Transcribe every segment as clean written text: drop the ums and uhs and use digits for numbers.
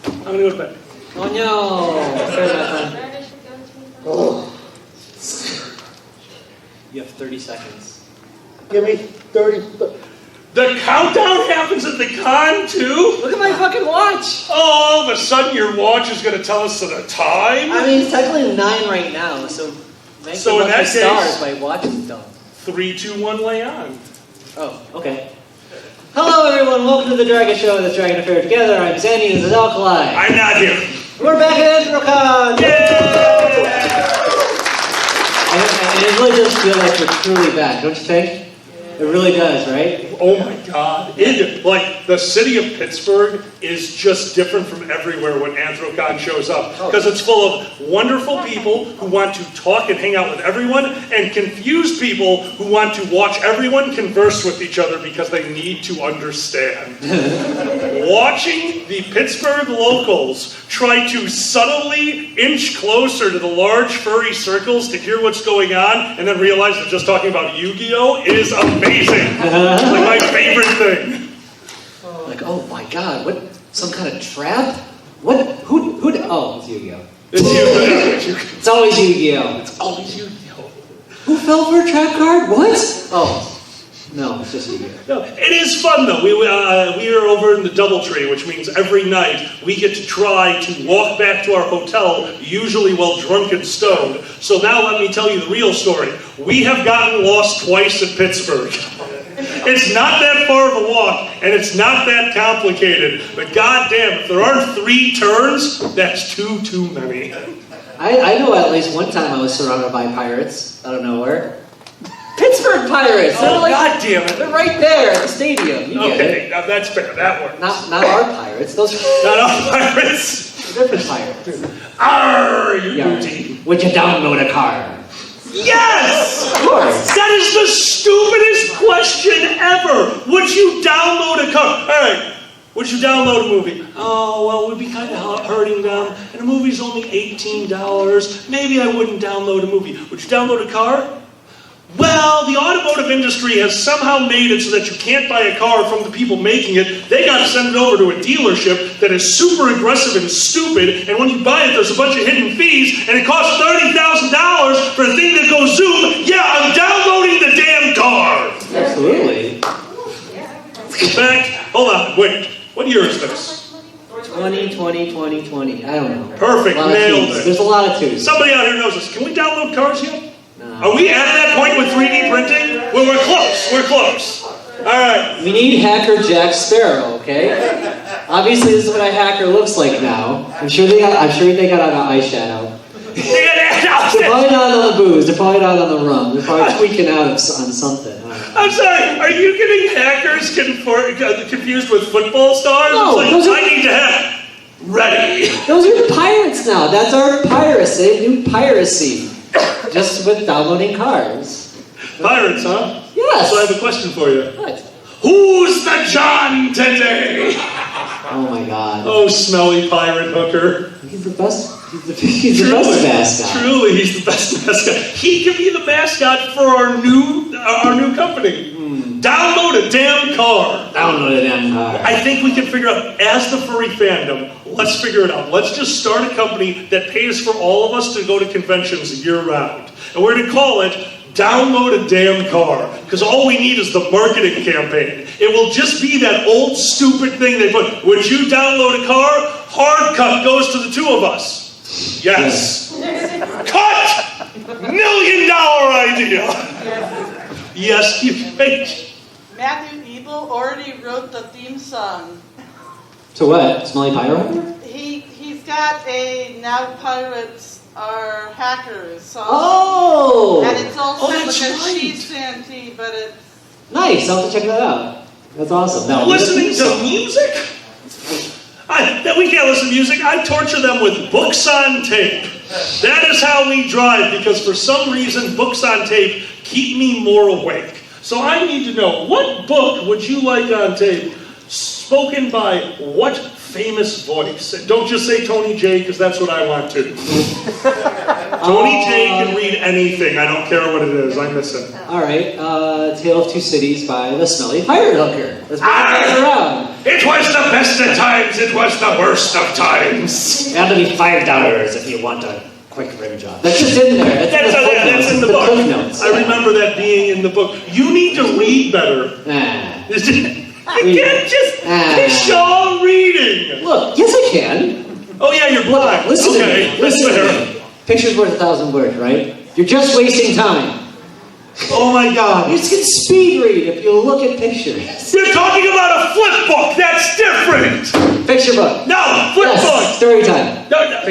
I'm going to go to bed. Oh no! Fair enough. Oh. You have 30 seconds. Give me 30. The countdown happens at the con, too? Look at my fucking watch! Oh, all of a sudden your watch is going to tell us the time? I mean, it's technically 9 right now, so make so in that case, stars, my watch is done. 3, 2, 1, lay on. Oh, okay. Hello everyone, welcome to the Dragget Show, the Dragon Affair together. I'm Xanni, this is Alkali. I'm not here. We're back at Anthrocon! Yay! And it really does feel like we're truly back, don't you think? It really does, right? Oh my God. Like, the city of Pittsburgh is just different from everywhere when Anthrocon shows up. Because it's full of wonderful people who want to talk and hang out with everyone, and confused people who want to watch everyone converse with each other because they need to understand. Watching the Pittsburgh locals try to subtly inch closer to the large furry circles to hear what's going on, and then realize they're just talking about Yu-Gi-Oh! Is amazing. Like my favorite thing. Like, oh my God, what? Some kind of trap? What? Who? Oh, it's Yu-Gi-Oh! It's Yu-Gi-Oh! It's always Yu-Gi-Oh! It's always Yu-Gi-Oh! Who fell for a trap card? What? Oh. No, it's just Yu-Gi-Oh! No, it is fun though. We are over in the DoubleTree, which means every night we get to try to walk back to our hotel, usually while drunk and stoned. So now let me tell you the real story. We have gotten lost twice in Pittsburgh. It's not that far of a walk, and it's not that complicated. But goddamn, if there aren't 3 turns, that's too many. I know at least one time I was surrounded by pirates out of nowhere. Pittsburgh Pirates! Oh, God damn it. They're right there at the stadium. You get it. Now that's fair. That works. Not our pirates. Those not our pirates. Different pirates. Arr, you booty. Would you download a card? Yes! Of course. That is the stupidest question ever. Would you download a card? Hey, would you download a movie? Oh, well, it would be kind of hurting them. And a movie's only $18. Maybe I wouldn't download a movie. Would you download a car? Well, the automotive industry has somehow made it so that you can't buy a car from the people making it. They got to send it over to a dealership that is super aggressive and stupid, and when you buy it, there's a bunch of hidden fees, and it costs $30,000 for a thing that goes zoom. Yeah, I'm downloading the damn car! Absolutely. In fact, hold on, wait. What year is this? 2020. I don't know. Perfect, nailed it. There's a lot of twos. Somebody out here knows this. Can we download cars yet? Are we at that point with 3D printing? Well, we're close. We're close. All right. We need hacker Jack Sparrow, okay? Obviously, this is what a hacker looks like now. I'm sure they got on eyeshadow. They're probably not on the booze. They're probably not on the rum. They're probably tweaking out on something. I'm sorry. Are you getting hackers confused with football stars? No, it's like, I need to hack. Ready. Those are pirates now. That's our piracy. New piracy. Just with downloading cards. Pirates, huh? Yes. So I have a question for you. What? Who's the John today? Oh my God. Oh, smelly pirate hooker. He's the best. He's the best mascot. Truly, he's the best mascot. He could be the mascot for our new company. Download a damn car. Download a damn car. I think we can figure out, as the furry fandom, let's figure it out. Let's just start a company that pays for all of us to go to conventions year-round. And we're going to call it Download a Damn Car. Because all we need is the marketing campaign. It will just be that old stupid thing they put, would you download a car? Hard cut goes to the 2 of us. Yes. Cut! $1 million idea. Yes, you can. Matthew Ebel already wrote the theme song. To what? Smelly Pyro? He's got a Now Pirates Are Hackers song. Oh! And it's all set that's with a right. she shanty, but it's... Nice, I'll have to check that out. That's awesome. Now, Listening to music? We can't listen to music. I torture them with books on tape. That is how we drive, because for some reason, books on tape keep me more awake. So I need to know, what book would you like on tape, spoken by what famous voice? And don't just say Tony J, because that's what I want to. Tony J can read anything. I don't care what it is. I miss him. All right. Tale of Two Cities by the Smelly Pirate Hooker. Let's bring it around. It was the best of times times it was the worst of times. That'll be $5 if you want a quick rim job. That's just in there. That's in the book. Notes. I remember that being in the book. You need to read better. You can't just piss on reading. Look, yes I can. Oh yeah, you're blind. Listen to okay, me. Listen to me. Picture's worth 1,000 words, right? You're just wasting time. Oh my God. You just can speed read if you look at pictures. You're talking about a flip book. That's different. Picture book. No, flip book. Story time. No,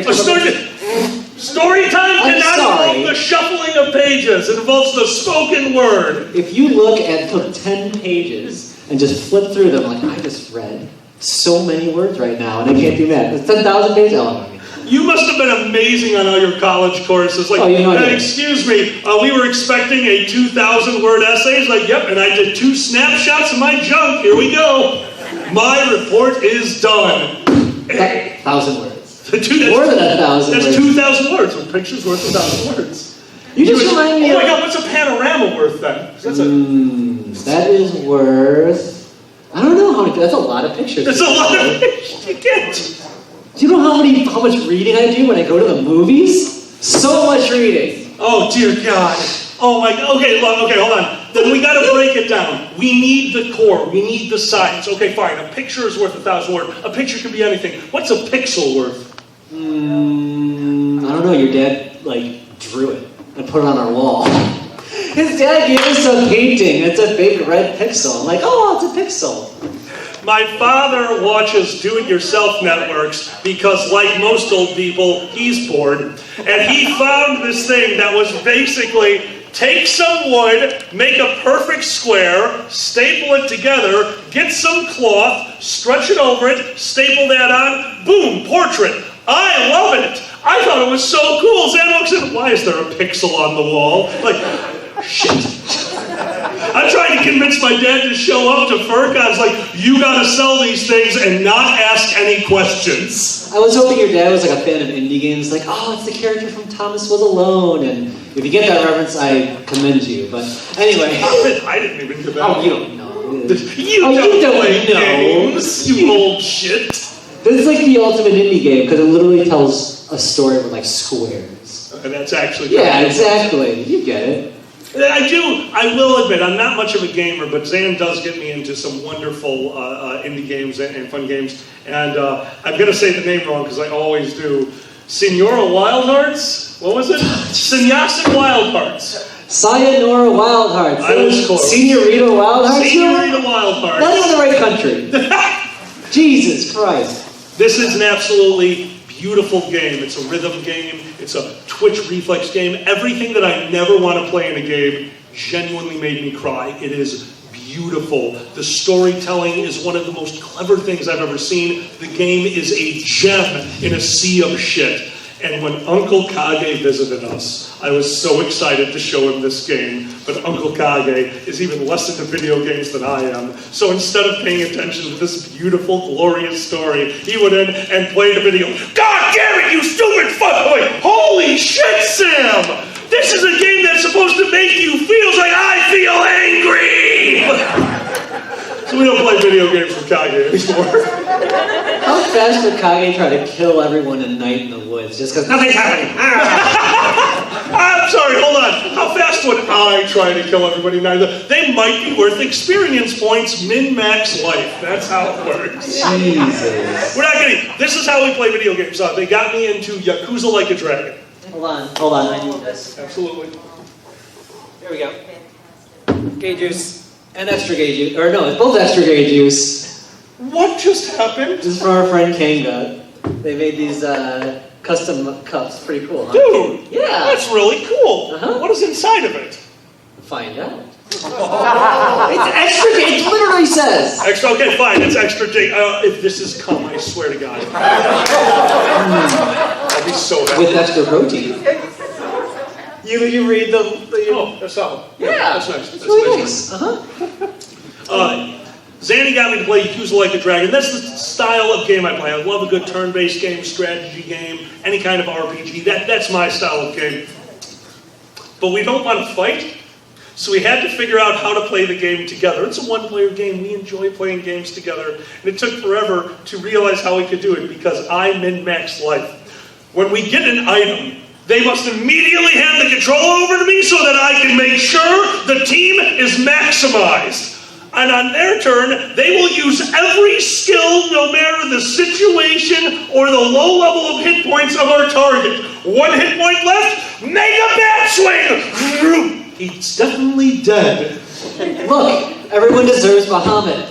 story time cannot involve the shuffling of pages. It involves the spoken word. If you look at the 10 pages and just flip through them, like, I just read so many words right now, and I can't do that. It's 10,000 pages? Oh, you must have been amazing on all your college courses. Like, excuse me, we were expecting a 2,000-word essay. It's like, yep, and I did 2 snapshots of my junk. Here we go. My report is done. 1,000 words. More than 1,000 words. That's 2,000 words. A picture's worth 1,000 words. You just remind me. Oh my God, what's a panorama worth then? That is worth. I don't know how many. That's a lot of pictures. That's a lot of pictures. You get. Do you know how much reading I do when I go to the movies? So much reading. Oh dear God. Oh my God. Okay, hold on. Then we got to break it down. We need the core. We need the science. Okay, fine. A picture is worth 1,000 words. A picture could be anything. What's a pixel worth? I don't know. Your dad drew it and put it on our wall. His dad gave us a painting. It's a big red pixel. I'm like, oh, it's a pixel. My father watches do-it-yourself networks because, like most old people, he's bored. And he found this thing that was basically take some wood, make a perfect square, staple it together, get some cloth, stretch it over it, staple that on, boom, portrait. I love it. I thought it was so cool. Xan walks in, why is there a pixel on the wall? Like, shit. I'm trying to convince my dad to show up to FurCon. Like, you gotta sell these things and not ask any questions. I was hoping your dad was like a fan of indie games, like, oh, it's the character from Thomas Was Alone, and if you get that reference, I commend you. But anyway. I didn't even get that. Oh, you don't know. You don't play games, you old shit. This is like the ultimate indie game, because it literally tells a story with like squares. And that's actually... Yeah, exactly. You get it. I will admit, I'm not much of a gamer, but Xan does get me into some wonderful indie games and fun games. And I'm going to say the name wrong, because I always do. Senora Wildhearts? What was it? Sanyasin Wildhearts. Sayonara Wildhearts. I was close. Senorita Wildhearts? Senorita Wildhearts. Not even the right country. Jesus Christ. This is an absolutely beautiful game. It's a rhythm game. It's a twitch reflex game. Everything that I never want to play in a game genuinely made me cry. It is beautiful. The storytelling is one of the most clever things I've ever seen. The game is a gem in a sea of shit. And when Uncle Kage visited us, I was so excited to show him this game. But Uncle Kage is even less into video games than I am. So instead of paying attention to this beautiful, glorious story, he went in and played a video. God damn it, you stupid fuck! I'm like, holy shit, Sam! This is a game that's supposed to make you feel like I feel angry! So we don't play video games with Kage anymore. How fast would Kage try to kill everyone at night in the woods just because nothing's happening? I'm sorry, hold on. How fast would I try to kill everybody at night? They might be worth experience points, min-max life. That's how it works. Jesus. We're not kidding. This is how we play video games. They got me into Yakuza Like a Dragon. Hold on, I need this. Absolutely. Here we go. Gay juice. And extra gay juice. Or no, it's both extra gay juice. What just happened? This is from our friend Kanga. They made these custom cups. Pretty cool, huh? Dude! Yeah! That's really cool. Uh-huh. What is inside of it? Find out. It's extra gay. It literally says. Extra, okay, fine. It's extra gay. If this is cum, I swear to God. I'll be so happy. With extra protein. You read the Oh, that's all. Yeah. That's nice. That's really nice. Xanni got me to play Yakuza Like a Dragon. That's the style of game I play. I love a good turn-based game, strategy game, any kind of RPG. That's my style of game. But we don't want to fight. So we had to figure out how to play the game together. It's a one-player game. We enjoy playing games together. And it took forever to realize how we could do it because I min-max life. When we get an item, they must immediately hand the control over to me so that I can make sure the team is maximized. And on their turn, they will use every skill, no matter the situation or the low level of hit points of our target. 1 hit point left, mega bat swing! He's definitely dead. Look, everyone deserves Bahamut.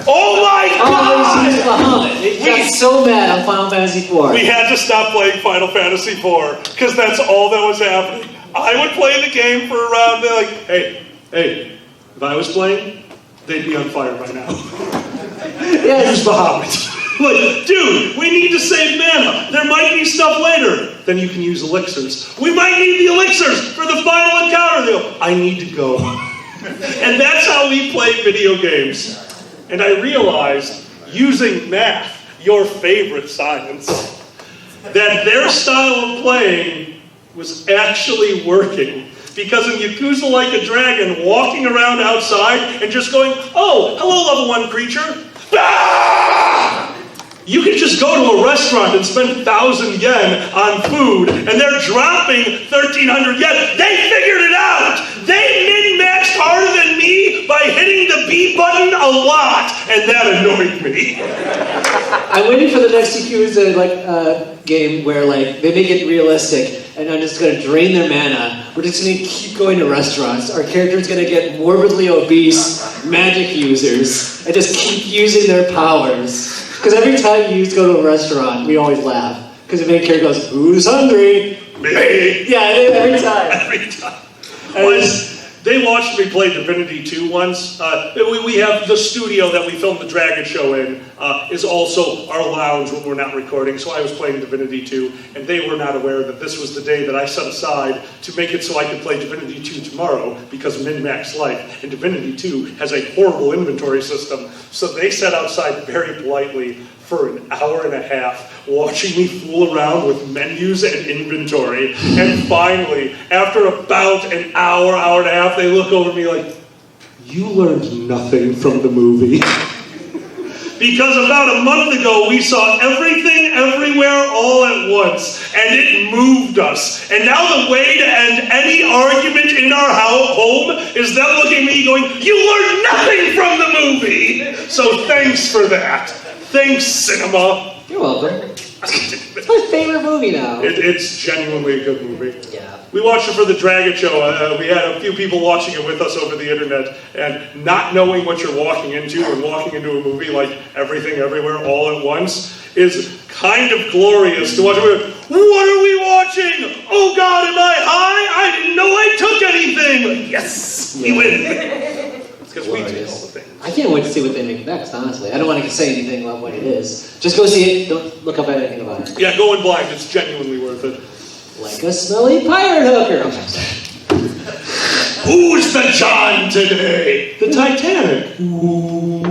Oh my God! Always use Bahamut. He got so mad on Final Fantasy IV. We had to stop playing Final Fantasy IV because that's all that was happening. I would play the game for around, like, hey, if I was playing, they'd be on fire by now. Use Bahamut. Like, dude, we need to save mana. There might be stuff later. Then you can use elixirs. We might need the elixirs for the final encounter. They go, I need to go. And that's how we play video games. And I realized, using math, your favorite science, that their style of playing was actually working. Because in Yakuza Like a Dragon, walking around outside and just going, oh, hello, level 1 creature. Ah! You can just go to a restaurant and spend 1,000 yen on food, and they're dropping 1,300 yen. They figured it out! They min-maxed harder than me by hitting the B button a lot, and that annoyed me. I'm waiting for the next Yakuza game where they make it realistic, and I'm just gonna drain their mana. We're just gonna keep going to restaurants. Our character's gonna get morbidly obese magic users and just keep using their powers. Because every time you go to a restaurant, we always laugh. Because the main character goes, who's hungry? Me. Yeah, every time. Every time. They watched me play Divinity 2 once. We have the studio that we filmed the Dragget show in is also our lounge when we're not recording. So I was playing Divinity 2, and they were not aware that this was the day that I set aside to make it so I could play Divinity 2 tomorrow because min-max life. And Divinity 2 has a horrible inventory system. So they sat outside very politely for an hour and a half, watching me fool around with menus and inventory. And finally, after about an hour and a half, they look over at me like, you learned nothing from the movie. Because about a month ago, we saw everything, everywhere, all at once, and it moved us. And now the way to end any argument in our home is them looking at me going, you learned nothing from the movie! So thanks for that. Thanks, cinema. You're welcome. It's my favorite movie now. It's genuinely a good movie. Yeah. We watched it for the Dragget show. We had a few people watching it with us over the internet, and not knowing what you're walking into and walking into a movie like Everything Everywhere All at Once is kind of glorious to watch. What are we watching? Oh God, am I high? I didn't know I took anything. Yes, we win. Because we do all the things. I can't wait to see what they make next, honestly. I don't want to say anything about what it is. Just go see it. Don't look up anything about it. Yeah, go in blind. It's genuinely worth it. Like a smelly pirate hooker. Okay, sorry. Who's the John today? The Titanic. Ooh.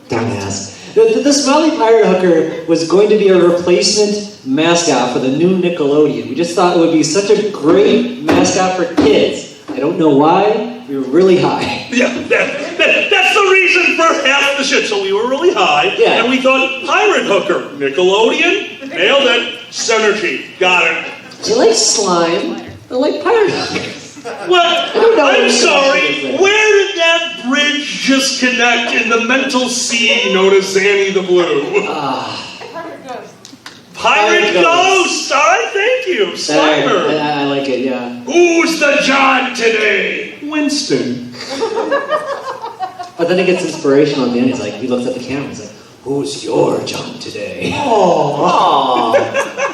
Dumbass. The smelly pirate hooker was going to be a replacement mascot for the new Nickelodeon. We just thought it would be such a great mascot for kids. I don't know why. We were really high. Yeah, that's the reason for half the shit. So we were really high, and we thought, pirate hooker, Nickelodeon, nailed it, synergy, got it. Do you like slime? I like pirate hookers. Well, I'm sorry, where did that bridge just connect in the mental sea known as Xanni the Blue? Pirate Ghost! All right, thank you. Slimer. I like it, yeah. Who's the John today? Winston. But then it gets inspirational at the end. He's like, he looks at the camera. He's like, who's your John today? Oh.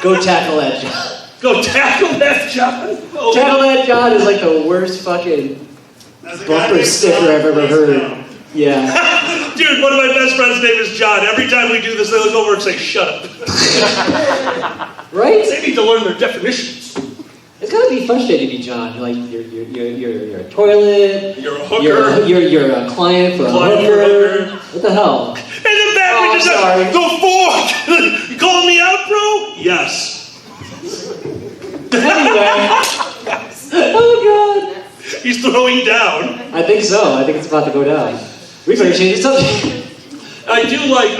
Go tackle that John. Go tackle that John. Oh. Tackle that John is like the worst fucking bumper sticker I've ever heard. Yeah. Dude, one of my best friends' name is John. Every time we do this, they look over and say, shut up. Right? They need to learn their definitions. It's gotta be frustrating to be John. Like you're a toilet. You're a hooker. You're a client for a hooker. What the hell? And the back we just sorry. the fork. You calling me out, bro? Yes. Anyway. Oh God. He's he's throwing down. I think so. I think it's about to go down. We better change the subject. I do like,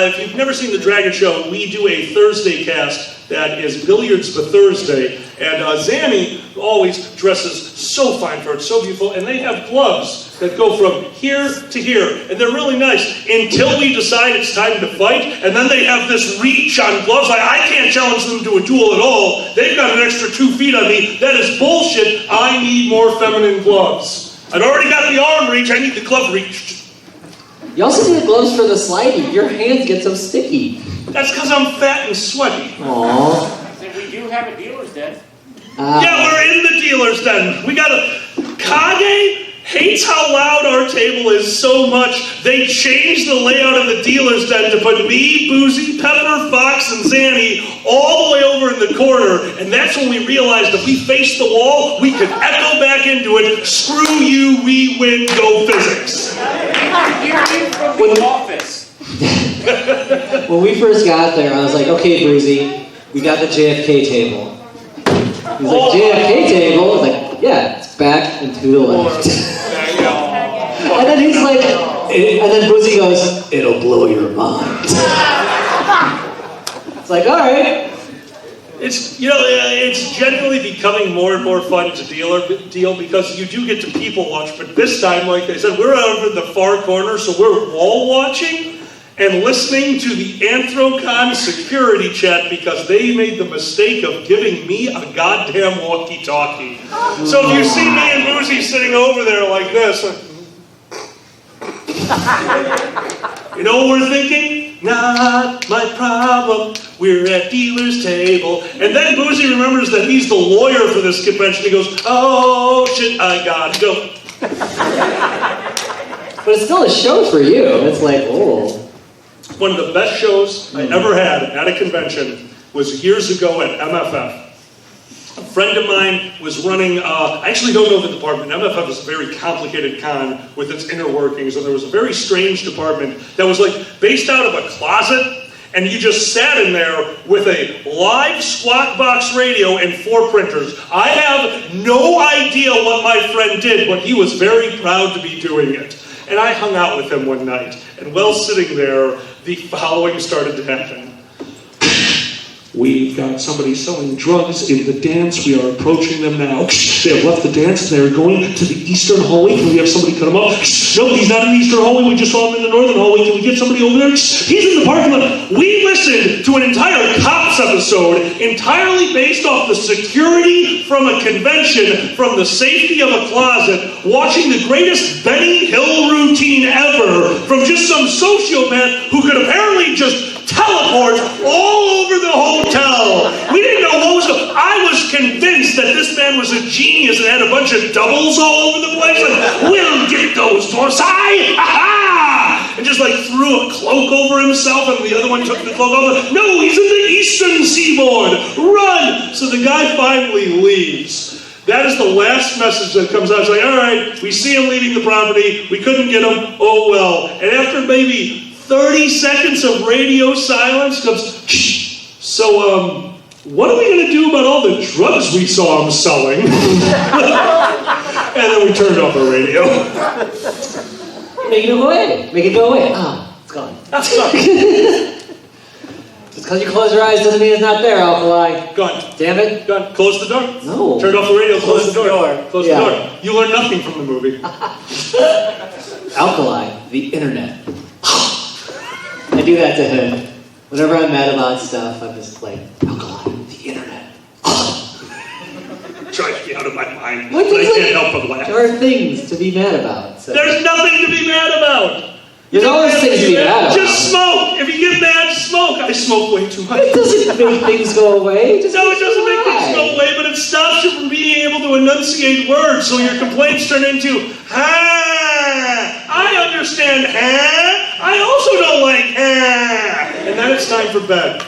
if you've never seen the Dragget show, we do a Thursday cast that is Billiards for Thursday. And Xanni always dresses so fine for it, so beautiful. And they have gloves that go from here to here. And they're really nice until we decide it's time to fight. And then they have this reach on gloves. Like, I can't challenge them to a duel at all. They've got an extra 2 feet on me. That is bullshit. I need more feminine gloves. I've already got the arm reach. I need the glove reach. You also need gloves for the sliding. Your hands get so sticky. That's because I'm fat and sweaty. Aww. We do have a dealer's den. Yeah, we're in the dealer's den. We got a... Kage hates how loud our table is so much, they changed the layout of the dealer's den to put me, Boozy, Pepper, Fox, and Xanni all the way over in the corner. And that's when we realized if we faced the wall, we could echo back into it. Screw you, we win, go physics. Hear you from the office. When we first got there, I was like, okay, Boozy, we got the JFK table. He's like, JFK table? I was like, yeah, it's back and to the left. And then he's like, and then Boozy goes, it'll blow your mind. It's like, all right. It's, it's generally becoming more and more fun to deal because you do get to people watch. But this time, like I said, we're over in the far corner, so we're wall watching and listening to the Anthrocon security chat because they made the mistake of giving me a goddamn walkie-talkie. So if you see me and Boozy sitting over there like this, you know what we're thinking? Not my problem. We're at dealer's table. And then Boozy remembers that he's the lawyer for this convention. He goes, oh shit, I gotta go. But it's still a show for you. It's like, oh. One of the best shows I ever had at a convention was years ago at MFF. A friend of mine was running, I actually don't know the department. MFF is a very complicated con with its inner workings, and there was a very strange department that was like based out of a closet, and you just sat in there with a live squat box radio and 4 printers. I have no idea what my friend did, but he was very proud to be doing it. And I hung out with him one night, and while sitting there, the following started to happen. We've got somebody selling drugs in the dance. We are approaching them now. They have left the dance. They're going to the eastern hallway. Can we have somebody cut him up? No, he's not in the eastern hallway. We just saw him in the northern hallway. Can we get somebody over there? He's in the parking lot. We listened to an entire Cops episode entirely based off the security from a convention from the safety of a closet, watching the greatest Benny Hill routine ever from just some sociopath who could apparently just teleport all over the hotel. We didn't know what was going on. I was convinced that this man was a genius and had a bunch of doubles all over the place. Like, we'll get those Dorsai! Ha-ha! And just like threw a cloak over himself, and the other one took the cloak off. No, he's in the eastern seaboard. Run! So the guy finally leaves. That is the last message that comes out. It's like, all right, we see him leaving the property. We couldn't get him. Oh, well. And after maybe 30 seconds of radio silence comes, shh. So, what are we going to do about all the drugs we saw him selling? And then we turned off our radio. Make it go away. Make it go away. Ah, it's gone. That's gone. Just because you close your eyes doesn't mean it's not there, Alkali. Gone. Damn it. Gone. Close the door. No. Turn off the radio, close the door. Close Yeah. the door. You learn nothing from the movie. Alkali, the internet. I do that to him. Whenever I'm mad about stuff, I'm just like, Alkali, the internet. Drives me out of my mind. What But I does can't it- help but laugh. There are things to be mad about. So. There's nothing to be mad about. There's always things to be mad about. Just smoke. If you get mad, smoke. I smoke way too much. It doesn't make things go away. Just No, it doesn't make things go why? away, but it stops you from being able to enunciate words, so your complaints turn into, ha, I understand, ha, I also don't like, ha, and then it's time for bed.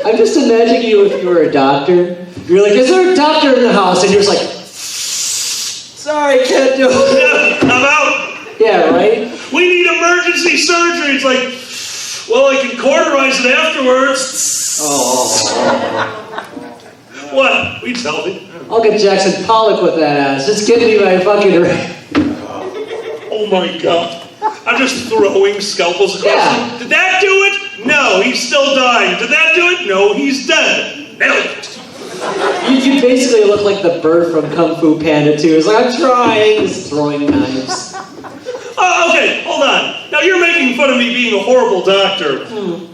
I'm just imagining you if you were a doctor. You're like, is there a doctor in the house? And you're just like, sorry, can't do it. Yeah, I'm out. Yeah, right? We need emergency surgery. It's like, well, I can cauterize it afterwards. Oh. What? We tell me. I'll get Jackson Pollock with that ass. Just give me my fucking... Oh my God. I'm just throwing scalpels across Yeah. him. Did that do it? No, he's still dying. Did that do it? No, he's dead. Nailed it. You basically look like the bird from Kung Fu Panda 2. It's like, I'm trying, just throwing knives. Okay, hold on. Now you're making fun of me being a horrible doctor,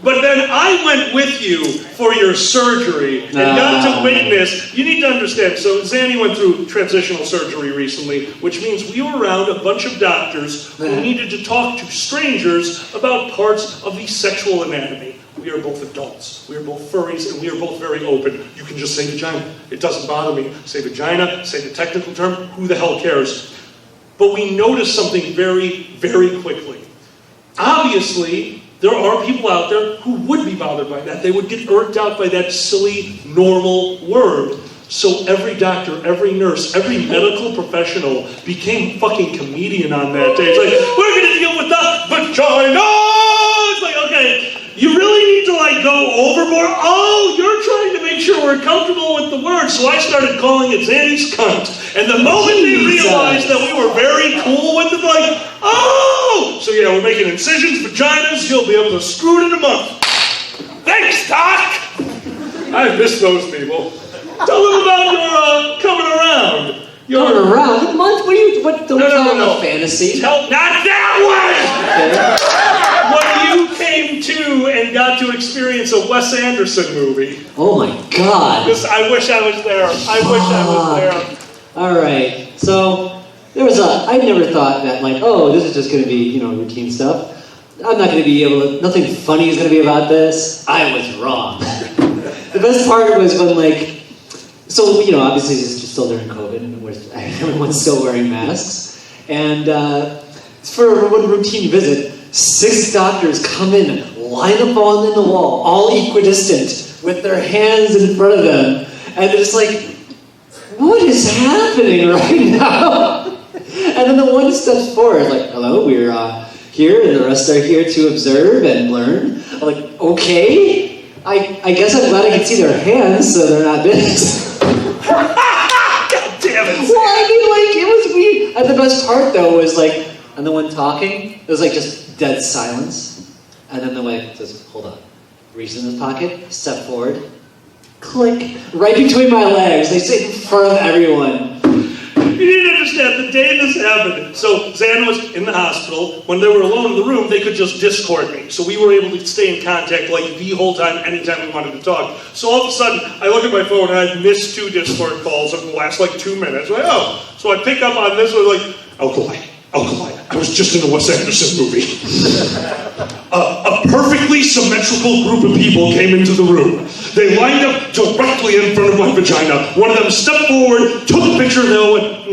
but then I went with you for your surgery and got to witness. You need to understand. So Xanni went through transitional surgery recently, which means we were around a bunch of doctors who needed to talk to strangers about parts of the sexual anatomy. We are both adults. We are both furries, and we are both very open. You can just say vagina. It doesn't bother me. Say vagina, say the technical term. Who the hell cares? But we noticed something very, very quickly. Obviously, there are people out there who would be bothered by that. They would get irked out by that silly, normal word. So every doctor, every nurse, every medical professional became fucking comedian on that day. It's like, we're going to deal with the vagina! It's like, okay, you really need to like go overboard. Oh, you're trying to make sure we're comfortable with the word. So I started calling it Xanni's cunt. And the moment they realized that we were very cool with it, like, oh! So yeah, we're making incisions, vaginas, you'll be able to screw it in a month. Thanks, Doc! I miss those people. Tell them about your coming around. Coming around? What month? Don't tell them a fantasy. Not that one! Okay. When you came to and got to experience a Wes Anderson movie. Oh my God. I wish I was there. I wish I was there. Alright, so I never thought that like, oh, this is just going to be, routine stuff. I'm not going to be able to, nothing funny is going to be about this. I was wrong. The best part was when obviously this is still during COVID and everyone's still wearing masks. And for one routine visit, 6 doctors come in, line up on the wall, all equidistant, with their hands in front of them. And they're just like, what is happening right now? And then the one steps forward, like, hello, we're here, and the rest are here to observe and learn. I'm like, okay, I guess I'm glad I can see their hands, so they're not bent. God damn it! Well, I mean, like, it was weird. And the best part, though, was, like, and the one talking, it was, like, just dead silence. And then the one says, hold on. Reaches in his pocket, step forward, click, right between my legs. They sit in front of everyone. You need to understand, the day this happened, so Xan was in the hospital. When they were alone in the room, they could just Discord me. So we were able to stay in contact like the whole time, anytime we wanted to talk. So all of a sudden, I look at my phone and I've missed 2 Discord calls in the last like 2 minutes. Like, oh, so I pick up on this one like, Alkali. I was just in a Wes Anderson movie. A perfectly symmetrical group of people came into the room. They lined up directly in front of my vagina. One of them stepped forward, took a picture, and they all went,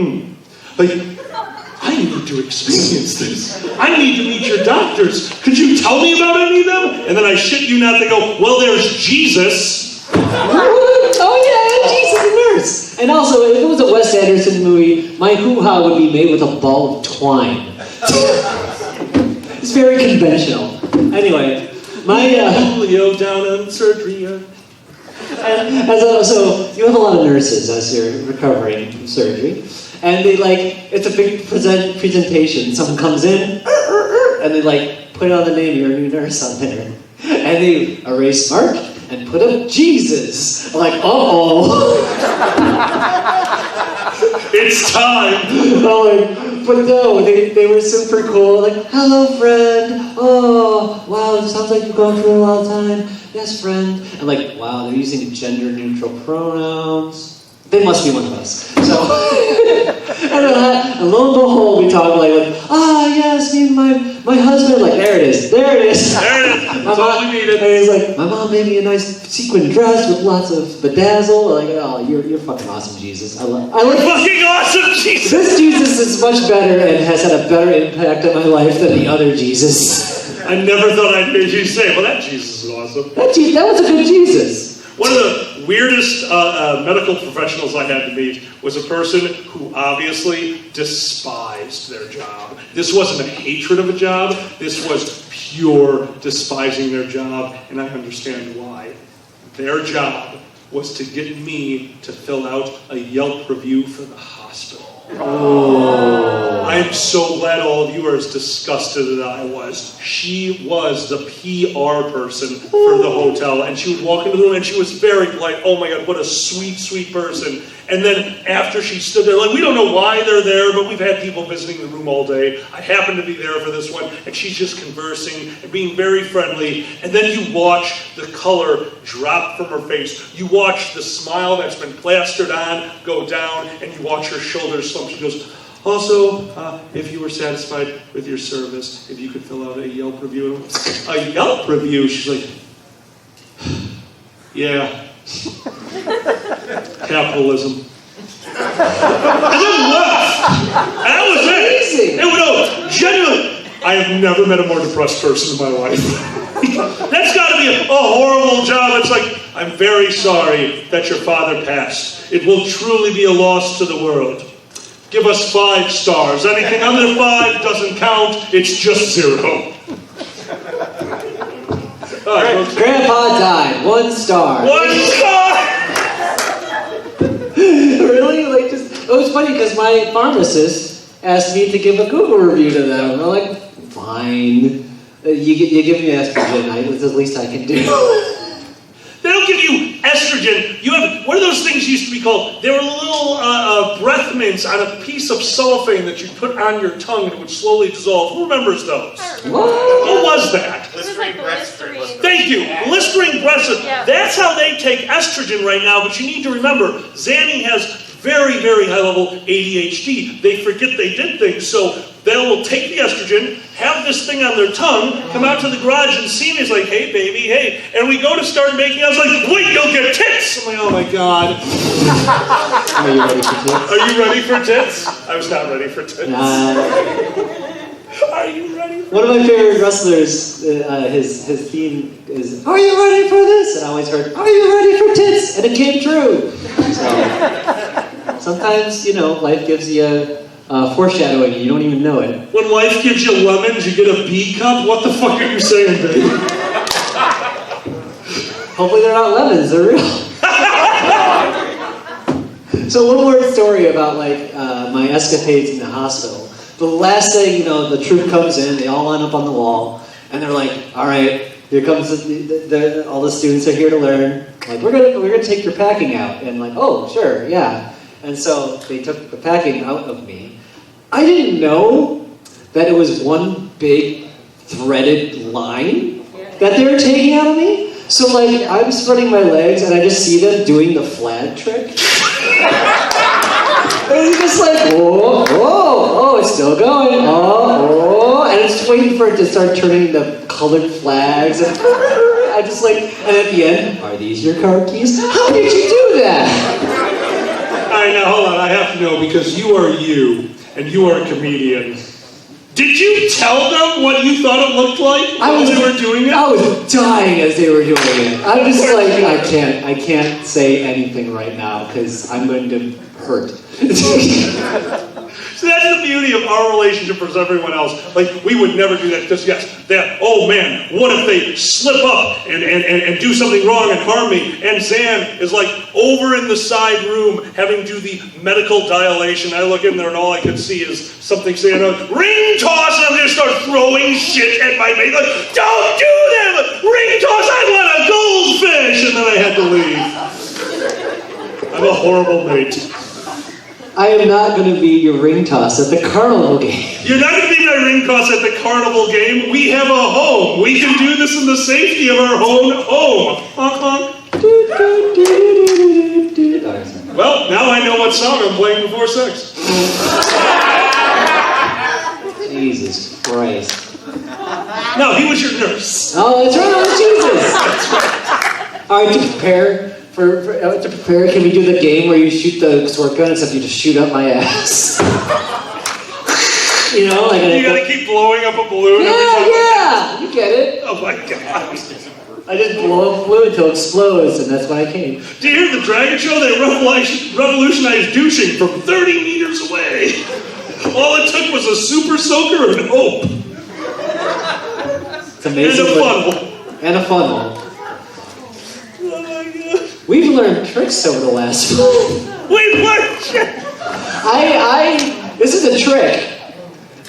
Like, I need to experience this. I need to meet your doctors. Could you tell me about any of them? And then I shit you not, they go, well, there's Jesus. Oh yeah, Jesus and nurse. And also, if it was a Wes Anderson movie, my hoo-ha would be made with a ball of twine. It's very conventional. Anyway, my Julio down on surgery. So you have a lot of nurses as you're recovering from surgery, and they it's a big presentation. Someone comes in, and they put on the name of your new nurse on there, and they erase Mark and put up Jesus. I'm like, It's time. But no, they were super cool. Like, hello, friend. Oh, wow, it sounds like you've gone through a lot of time. Yes, friend. And like, wow, they're using gender-neutral pronouns. They must be one of us. So, and lo and behold, we talk yes, me and my husband. Like, there it is. That's all we needed. And he's like, my mom made me a nice sequin dress with lots of bedazzle. Like, oh, you're fucking awesome, Jesus. I like fucking awesome, Jesus. This Jesus is much better and has had a better impact on my life than the other Jesus. I never thought I'd hear you say, well, that Jesus is awesome. That was a good Jesus. One of the weirdest medical professionals I had to meet was a person who obviously despised their job. This wasn't a hatred of a job. This was pure despising their job, and I understand why. Their job was to get me to fill out a Yelp review for the hospital. Oh. I am so glad all of you are as disgusted as I was. She was the PR person for the hotel, and she would walk into the room, and she was very polite. Oh my God, what a sweet, sweet person. And then after she stood there, like, we don't know why they're there, but we've had people visiting the room all day. I happened to be there for this one, and she's just conversing and being very friendly. And then you watch the color drop from her face. You watch the smile that's been plastered on go down, and you watch her shoulders slump. She goes, also, if you were satisfied with your service, if you could fill out a Yelp review. A Yelp review? She's like, yeah. Capitalism. And then left. And that was it. Amazing. No, genuinely, I have never met a more depressed person in my life. That's got to be a horrible job. It's like, I'm very sorry that your father passed. It will truly be a loss to the world. Give us 5 stars. Anything under 5 doesn't count. It's just 0. Grandpa died. 1 star. 1 star! Really? Like, just it was funny because my pharmacist asked me to give a Google review to them. And I'm like, fine. You give me estrogen. It's the least I can do. They don't give you estrogen. You have, what are those things used to be called? They were little breath mints on a piece of cellophane that you put on your tongue and it would slowly dissolve. Who remembers those? What was that? Listerine breastfeed. Thank you. Listerine breastfeed. Yeah. That's how they take estrogen right now, but you need to remember, Xanni has very, very high level ADHD. They forget they did things, so they will take the estrogen, have this thing on their tongue, come out to the garage and see me. He's like, hey, baby, hey. And we go to start making, I was like, wait, you'll get tits. I'm like, oh my God. Are you ready for tits? Are you ready for tits? I was not ready for tits. Are you ready for One of my favorite wrestlers, his theme is, are you ready for this? And I always heard, are you ready for tits? And it came true. So, sometimes, life gives you foreshadowing and you don't even know it. When life gives you lemons, you get a B cup? What the fuck are you saying, baby? Hopefully they're not lemons, they're real. So one more story about my escapades in the hospital. The last thing, the troop comes in, they all line up on the wall, and they're like, all right, here comes all the students are here to learn. Like, we're gonna take your packing out. And like, oh, sure, yeah. And so they took the packing out of me. I didn't know that it was one big threaded line that they were taking out of me. So I'm spreading my legs and I just see them doing the flag trick. And it's just like, whoa, it's still going, and it's just waiting for it to start turning the colored flags. And I just and at the end, are these your car keys? How did you do that? All right, now hold on, I have to know, because you are you, and you are a comedian. Did you tell them what you thought it looked like while they were doing it? I was dying as they were doing it. I'm just like, I can't say anything right now because I'm going to hurt. So that's the beauty of our relationship versus everyone else. We would never do that because, oh man, what if they slip up and do something wrong and harm me? And Zan is over in the side room having to do the medical dilation. I look in there and all I could see is something saying, ring toss, and I'm going to start throwing shit at my mate. Don't do that! Ring toss, I want a goldfish! And then I had to leave. I'm a horrible mate. I am not going to be your ring toss at the carnival game. You're not going to be my ring toss at the carnival game. We have a home. We can do this in the safety of our own home. Well, now I know what song I'm playing before sex. Jesus Christ. No, he was your nurse. Oh, that's right, Jesus. All right, to prepare, can we do the game where you shoot the squirt gun except you just shoot up my ass? You gotta keep blowing up a balloon every time. Yeah, you get it. Oh my God. I just blow up balloon until it explodes, and that's why I came. Do you hear the Dragget show? They revolutionized douching from 30 meters away. All it took was a super soaker and hope. It's amazing. And a fun one. And a fun one. Oh my God. We've learned tricks over the last month. Wait, what? This is a trick.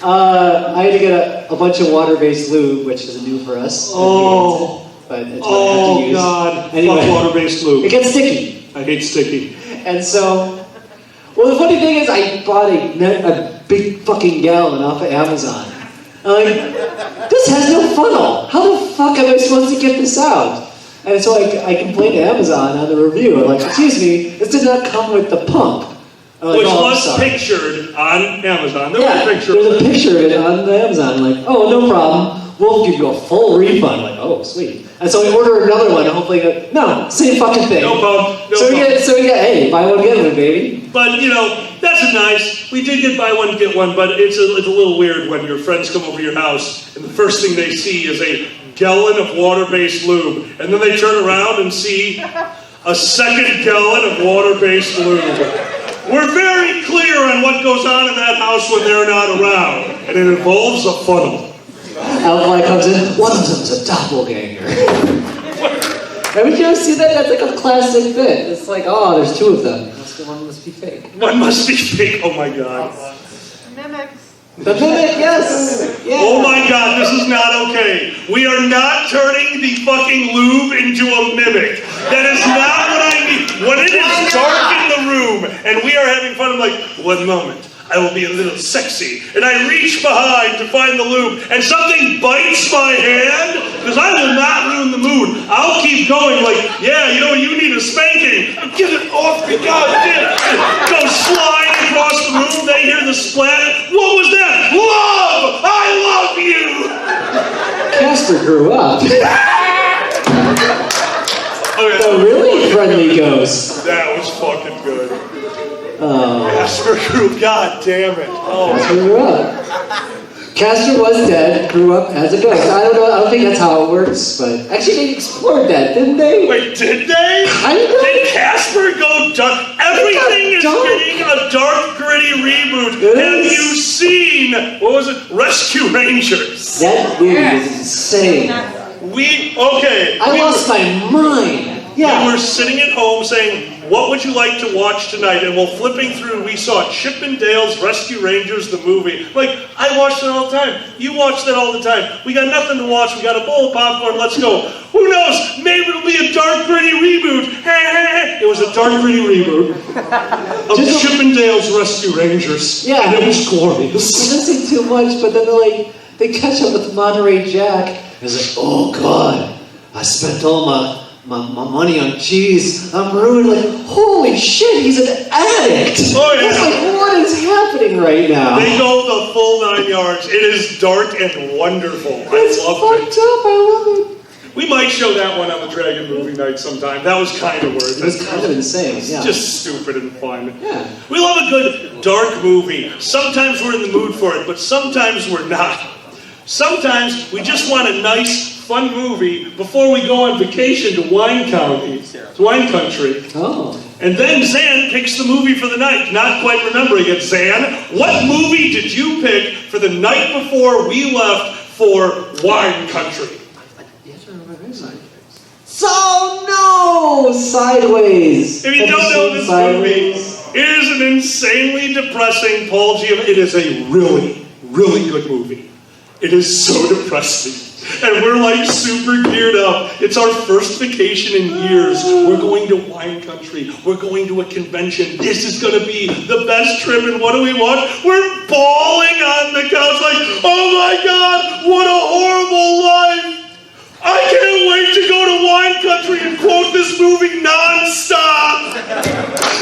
I had to get a bunch of water-based lube, which is new for us. Oh. But it's what I have to use. God. Anyway, Fuck water-based lube. It gets sticky. I hate sticky. And so, well, the funny thing is, I bought a big fucking gallon off of Amazon. I'm like, this has no funnel. How the fuck am I supposed to get this out? And so I complained to Amazon on the review. I'm like, excuse me, this did not come with the pump. Like, which was pictured on Amazon. There was a picture. There's a picture of it on the Amazon. I'm like, oh, no problem. We'll give you a full refund. I'm like, oh, sweet. And so we order another one, and hopefully, no, same fucking thing. No problem. So we get, hey, buy one, get one, baby. But, that's nice. We did get buy one, get one, but it's a little weird when your friends come over to your house, and the first thing they see is a gallon of water-based lube, and then they turn around and see a second gallon of water-based lube. We're very clear on what goes on in that house when they're not around, and it involves a funnel. Alkali comes in, one of them's a doppelganger. Haven't you ever seen that? That's like a classic bit. It's like, oh, there's two of them. One must be fake. One must be fake, oh my God. Mimics. The mimic, yes! Yeah. Oh my God, this is not okay. We are not turning the fucking lube into a mimic. That is not what I mean. When it is dark in the room and we are having fun, I'm like, one moment, I will be a little sexy. And I reach behind to find the lube and something bites my hand, because I will not ruin the mood. I'll keep going like, yeah, you need a spanking. Get it off me, God damn it. Go slide across the room, they hear the splat. What was that? Love! I love you! Casper grew up. Okay. A really friendly ghost. That was fucking good. Oh. Casper grew, God damn it. Oh. Casper grew up. Casper was dead, grew up as a ghost. I don't think that's how it works, but actually they explored that, didn't they? Wait, did they? I know. Did Casper go dark? Everything is getting a dark, gritty reboot. Have you seen, what was it? Rescue Rangers. That movie is insane. I lost my mind. Yeah. We were sitting at home saying, what would you like to watch tonight? And while flipping through, we saw Chip and Dale's Rescue Rangers, the movie. Like, I watch it all the time. You watch that all the time. We got nothing to watch. We got a bowl of popcorn. Let's go. Who knows? Maybe it'll be a dark, gritty reboot. It was a dark, gritty reboot of Chip and Dale's Rescue Rangers. Yeah. And it was glorious. I didn't say too much, but then they catch up with Monterey Jack. It's like, oh God, I spent all my money on cheese. I'm ruined. Like, holy shit, he's an addict. Oh yeah. It's like, what is happening right now? They go the full 9 yards. It is dark and wonderful. It's I loved fucked up. I love it. We might show that one on the Dragon movie night sometime. That was kind of worth it. It was kind of insane. It's Yeah. just stupid and fun. Yeah. We love a good dark movie. Sometimes we're in the mood for it, but sometimes we're not. Sometimes we just want a nice, fun movie before we go on vacation to wine country. Oh. And then Zan picks the movie for the night. Not quite remembering it, Zan. What movie did you pick for the night before we left for wine country? So no! Sideways. If you don't know this movie, it is an insanely depressing Paul Giamatti. It is a really, really good movie. It is so depressing. And we're like super geared up. It's our first vacation in years. We're going to wine country. We're going to a convention. This is going to be the best trip. And what do we watch? We're bawling on the couch like, oh my God, what a horrible life. I can't wait to go to wine country and quote this movie nonstop.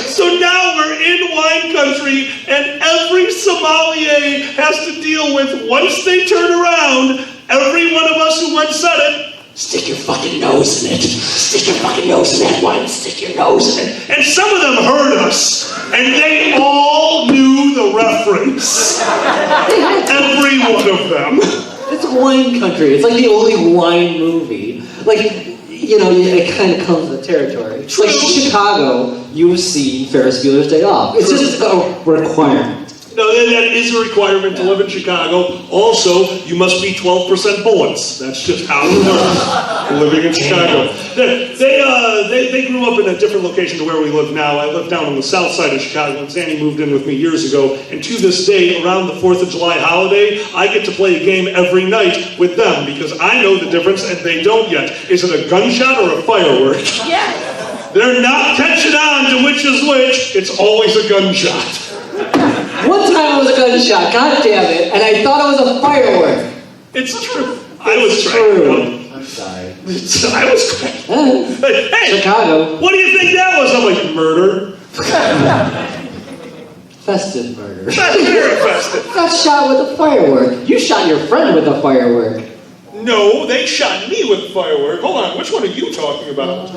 So now we're in wine country, and every sommelier has to deal with, once they turn around, every one of us who once said it, stick your fucking nose in it. Stick your fucking nose in that wine. Stick your nose in it. And some of them heard us, and they all knew the reference. Every one of them. It's wine country. It's like the only wine movie. Like, it kind of comes with the territory. True. Like in Chicago, you've seen Ferris Bueller's Day Off. It's just a requirement. No, that is a requirement to live in Chicago. Also, you must be 12% bullets. That's just how it works living in Chicago. They grew up in a different location to where we live now. I live down on the south side of Chicago, and Xanni moved in with me years ago. And to this day, around the 4th of July holiday, I get to play a game every night with them because I know the difference and they don't yet. Is it a gunshot or a firework? Yes. They're not catching on to which is which. It's always a gunshot. One time it was a gunshot, god damn it, and I thought it was a firework. It's true. I was true. I'm sorry. I was correct. Hey, Chicago. What do you think that was? I'm like, murder. Festive murder. Very festive. Got shot with a firework. You shot your friend with a firework. No, they shot me with a firework. Hold on, which one are you talking about?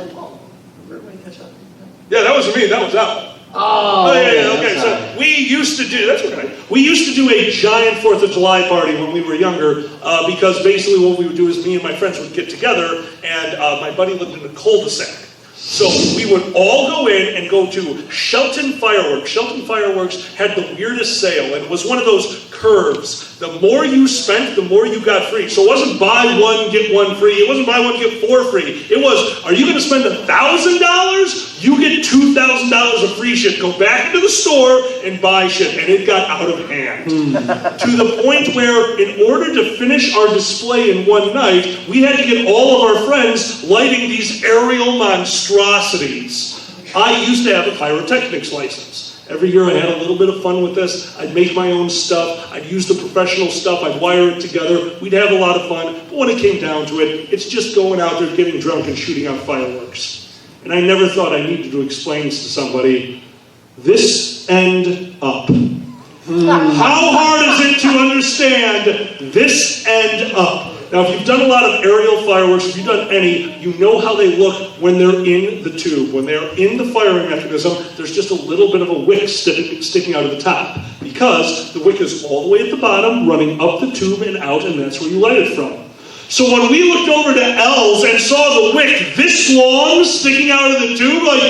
Yeah, that was me. That was Al. Oh, yeah, okay. So we used to do, that's okay. We used to do a giant 4th of July party when we were younger because basically what we would do is me and my friends would get together and my buddy lived in a cul-de-sac. So we would all go in and go to Shelton Fireworks. Shelton Fireworks had the weirdest sale, and it was one of those curves. The more you spent, the more you got free. So it wasn't buy one, get one free. It wasn't buy one, get 4 free. It was, are you going to spend $1,000? You get $2,000 of free shit. Go back into the store and buy shit. And it got out of hand. To the point where, in order to finish our display in one night, we had to get all of our friends lighting these aerial monstrosities. I used to have a pyrotechnics license. Every year I had a little bit of fun with this. I'd make my own stuff. I'd use the professional stuff. I'd wire it together. We'd have a lot of fun. But when it came down to it, it's just going out there, getting drunk, and shooting out fireworks. And I never thought I needed to explain this to somebody. This end up. How hard is it to understand this end up? Now, if you've done a lot of aerial fireworks, if you've done any, you know how they look when they're in the tube. When they're in the firing mechanism, there's just a little bit of a wick sticking out of the top. Because the wick is all the way at the bottom, running up the tube and out, and that's where you light it from. So when we looked over to L's and saw the wick this long sticking out of the tube, like,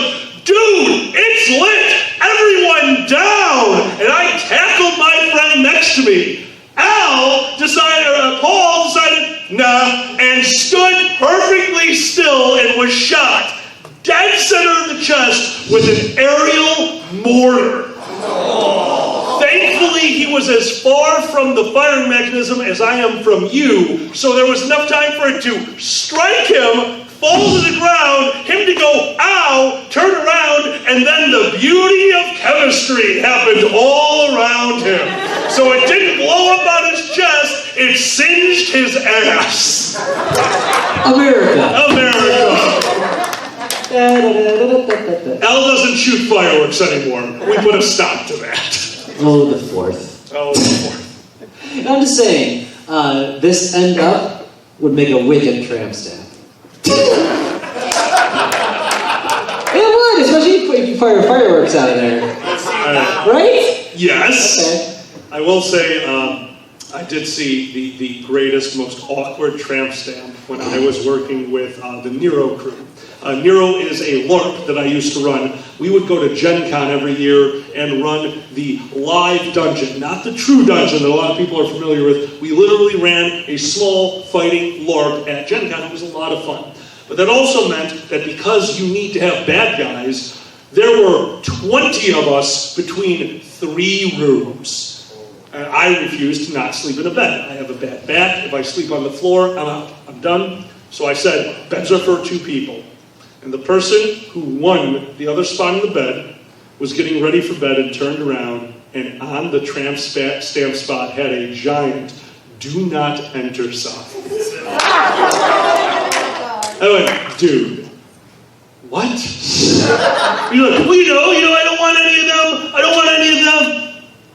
dude, it's lit! Everyone down! And I tackled my friend next to me. Paul decided, nah, and stood perfectly still and was shot dead center of the chest with an aerial mortar. Thankfully, he was as far from the firing mechanism as I am from you, so there was enough time for it to strike him, fall to the ground, him to go, ow, turn around, and then the beauty of chemistry happened all around him. So it didn't blow up on his chest, it singed his ass. America. Al doesn't shoot fireworks anymore. We put a stop to that. Oh, the 4th. Oh, the 4th. I'm just saying, this end up would make a wicked tramp stamp. It would, especially if you fire fireworks out of there. Right? Yes. Okay. I will say, I did see the greatest, most awkward tramp stamp when I was working with the Nero crew. Nero is a LARP that I used to run. We would go to Gen Con every year and run the live dungeon, not the true dungeon that a lot of people are familiar with. We literally ran a small fighting LARP at Gen Con. It was a lot of fun. But that also meant that because you need to have bad guys, there were 20 of us between 3 rooms. And I refused to not sleep in a bed. I have a bad back. If I sleep on the floor, I'm out. I'm done. So I said, beds are for 2 people. And the person who won the other spot in the bed was getting ready for bed and turned around, and on the tramp stamp spot had a giant "Do not enter" sign. I went, dude, what? You're like, well, I don't want any of them. I don't want any of them.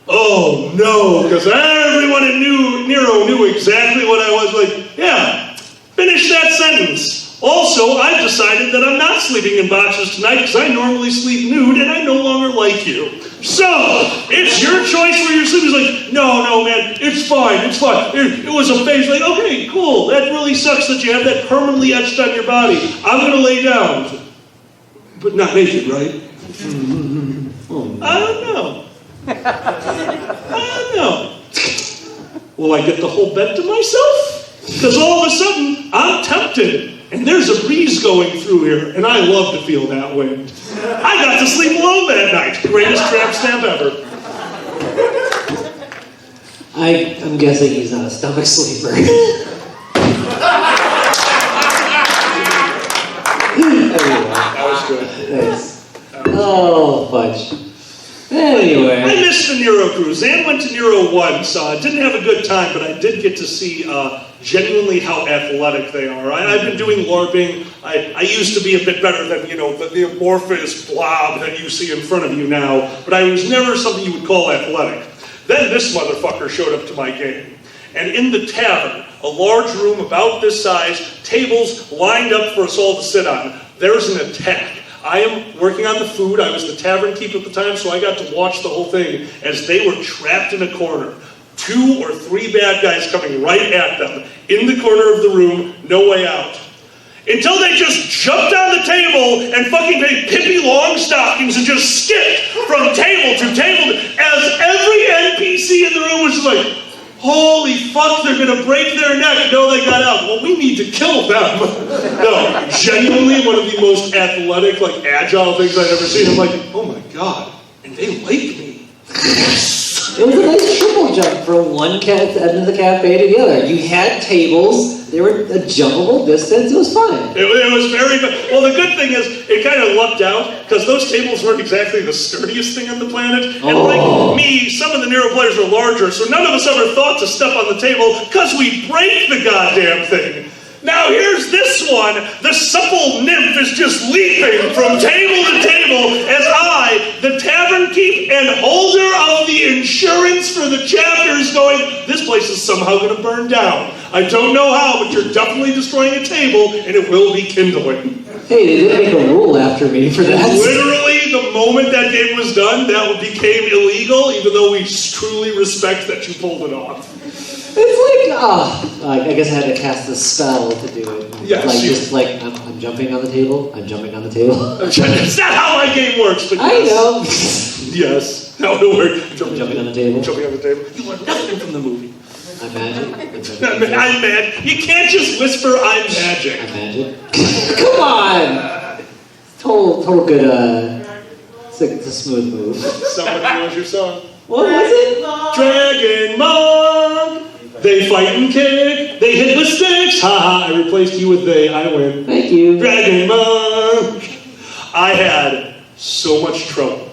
Oh, no, because everyone in Nero knew exactly what I was like. Yeah, finish that sentence. Also, I've decided that I'm not sleeping in boxers tonight because I normally sleep nude and I no longer like you. So, it's your choice where you're sleeping. It's like, no, man, it's fine. It was a phase. Like, okay, cool. That really sucks that you have that permanently etched on your body. I'm going to lay down. But not naked, right? I don't know. No. Will I get the whole bed to myself? Because all of a sudden, I'm tempted. And there's a breeze going through here, and I love to feel that wind. I got to sleep alone that night. Greatest tramp stamp ever. I'm guessing he's not a stomach sleeper. That was good. Thanks. Oh, fudge. Anyway. I missed the Nero cruise. Zan went to Nero once. Didn't have a good time, but I did get to see genuinely how athletic they are. I've been doing LARPing. I used to be a bit better than, the amorphous blob that you see in front of you now, but I was never something you would call athletic. Then this motherfucker showed up to my game. And in the tavern, a large room about this size, tables lined up for us all to sit on, there's an attack. I am working on the food. I was the tavern keep at the time, so I got to watch the whole thing as they were trapped in a corner. 2 or 3 bad guys coming right at them. In the corner of the room, no way out. Until they just jumped on the table and fucking made Pippi Longstockings and just skipped from table to table as every NPC in the room was like, holy fuck, they're gonna break their neck. No, they got out. Well, we need to kill them. No, genuinely one of the most athletic, agile things I've ever seen. I'm like, oh my god, and they like me. It was a nice triple jump from one end of the cafe to the other. You had tables, they were a jumpable distance, it was fun. It was very good. Well, the good thing is, it kind of lucked out, because those tables weren't exactly the sturdiest thing on the planet. And like me, some of the Nero players were larger, so none of us ever thought to step on the table, because we break the goddamn thing. Now here's this one. The supple nymph is just leaping from table to table as I, the tavern keep and holder of the insurance for the chapter, is going, this place is somehow going to burn down. I don't know how, but you're definitely destroying a table and it will be kindling. Hey, they didn't make a rule after me for that. Literally, the moment that game was done, that became illegal, even though we truly respect that you pulled it off. It's I guess I had to cast a spell to do it. Yes, I'm jumping on the table, I'm jumping on the table. It's not how my game works, but yes. I know. Yes, how it works. Jumping on the table. Jumping on the table. You learned nothing from the movie. I'm magic. I'm mad. You can't just whisper, I'm magic. I'm magic. Come on! Total good, it's a smooth move. Somebody knows your song. What was it? Dragon Monk! They fight and kick, they hit with sticks. Haha, I replaced you with they, I win. Thank you. Dragon Monk! I had so much trouble.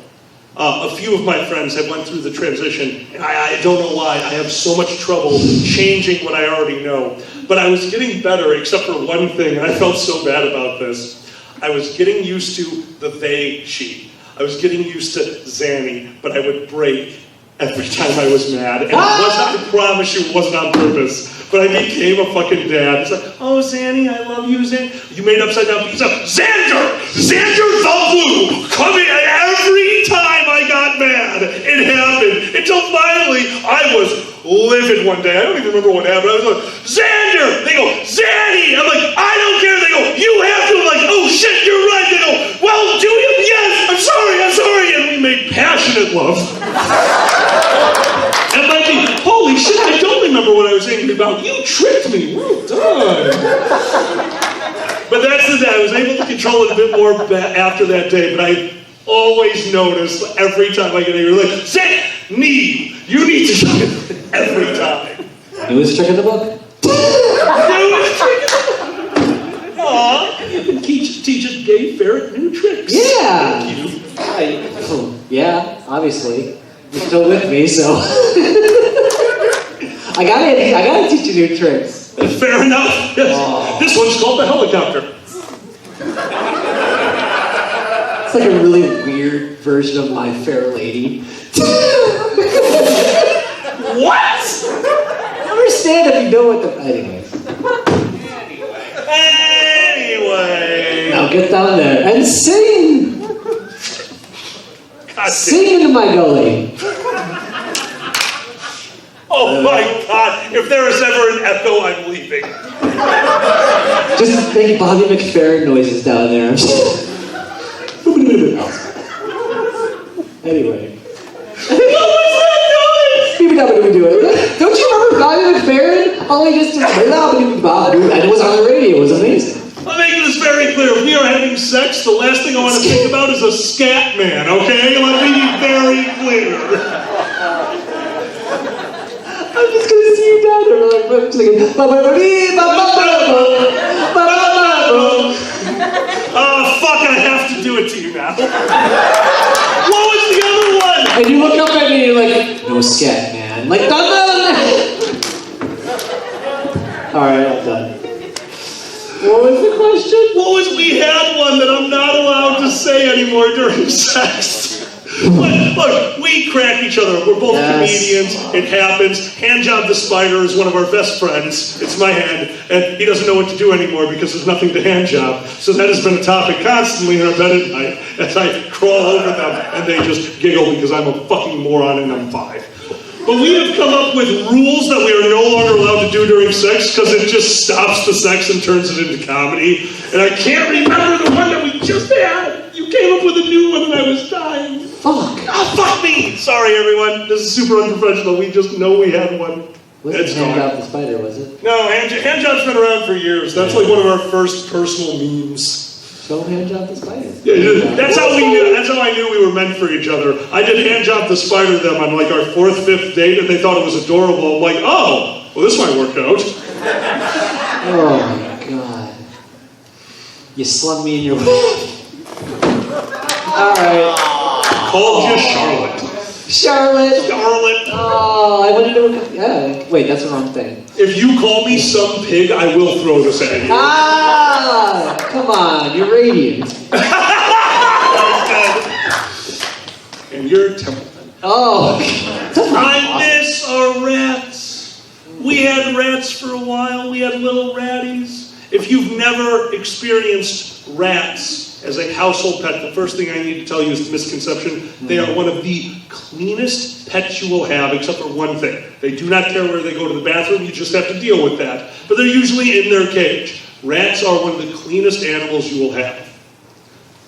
A few of my friends had went through the transition, and I don't know why, I have so much trouble changing what I already know. But I was getting better, except for one thing, and I felt so bad about this. I was getting used to the they, she. I was getting used to Xanni, but I would break every time I was mad. And I promise you, it wasn't on purpose. But I became a fucking dad. It's like, oh, Xanni, I love you, Xanni. You made upside down pizza. Xander! Xander the Blue! Coming every time I got mad. It happened. Until finally, I was livid one day. I don't even remember what happened. I was like, Xander! They go, Xanni! I'm like, I don't care. They go, you have to. I'm like, oh shit, you're right. They go, well, do you? Yes, I'm sorry. And we made passionate love. And it might be, holy shit, I don't remember what I was angry about. You tricked me. Well done. But that's the day. I was able to control it a bit more after that day, but I always notice every time I get angry, like, Xanni, you need to shut it every time. Newest trick in the book? Newest trick in the book. Aw, you can teach a gay ferret new tricks. Yeah. Thank you. Yeah, obviously. You're still with me, so I gotta teach you new tricks. Fair enough. Yes. Oh. This one's called the helicopter. It's like a really weird version of My Fair Lady. What? Understand if you know what the... Anyway. Now get down there and sing. Sing into my gully. Oh my God, if there is ever an echo, I'm leaving. Just make Bobby McFerrin noises down there. Anyway. Don't you remember Skyler the Ferret? All he just did, and it was on the radio. It was amazing. I'm making this very clear. If we are having sex, the last thing I want to think about is a scat man, okay? Let me be very clear. I'm just going to see you down there. I'm just thinking, oh, fuck, I have to do it to you now. What was the other one? And you look up at me and you're like, no scat, man. Like, no. Alright, I'm done. What was the question? We had one that I'm not allowed to say anymore during sex. Look, we crack each other. We're both comedians. It happens. Handjob the Spider is one of our best friends. It's my hand. And he doesn't know what to do anymore because there's nothing to handjob. So that has been a topic constantly in our bed at night as I crawl over them and they just giggle because I'm a fucking moron and I'm 5. But we have come up with rules that we are no longer allowed to do during sex because it just stops the sex and turns it into comedy. And I can't remember the one that we just had. You came up with a new one and I was dying. Fuck. Oh, fuck me! Sorry, everyone. This is super unprofessional. We just know we had one. Wasn't Handjob the Spider, was it? No, Handjob's been around for years. That's like one of our first personal memes. Show Handjob the Spider. Yeah, that's how we knew. That's how I knew we were meant for each other. I did Handjob the Spider to them on like our 4th, 5th date, and they thought it was adorable. I'm like, oh, well, this might work out. Oh my god! You slung me in your. All right. Called you Charlotte. Charlotte. Oh, I went into a. Yeah. Wait, that's the wrong thing. If you call me some pig, I will throw this at you. Ah! Come on, you're radiant. And you're Templeton. Oh. I miss our rats. We had rats for a while. We had little ratties. If you've never experienced rats as a household pet, the first thing I need to tell you is the misconception. They are one of the cleanest pets you will have, except for one thing. They do not care where they go to the bathroom. You just have to deal with that. But they're usually in their cage. Rats are one of the cleanest animals you will have.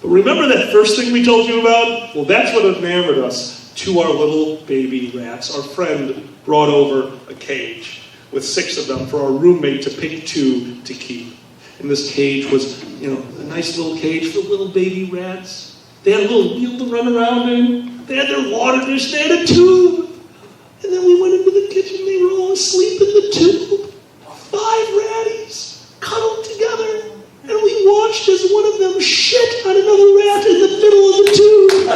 But remember that first thing we told you about? Well, that's what enamored us to our little baby rats. Our friend brought over a cage with 6 of them for our roommate to pick 2 to keep. And this cage was, a nice little cage for little baby rats. They had a little wheel to run around in. They had their water dish. They had a tube. And then we went into the kitchen. They were all asleep in the tube. 5 ratties cuddled together. And we watched as one of them shit on another rat in the middle of the tube.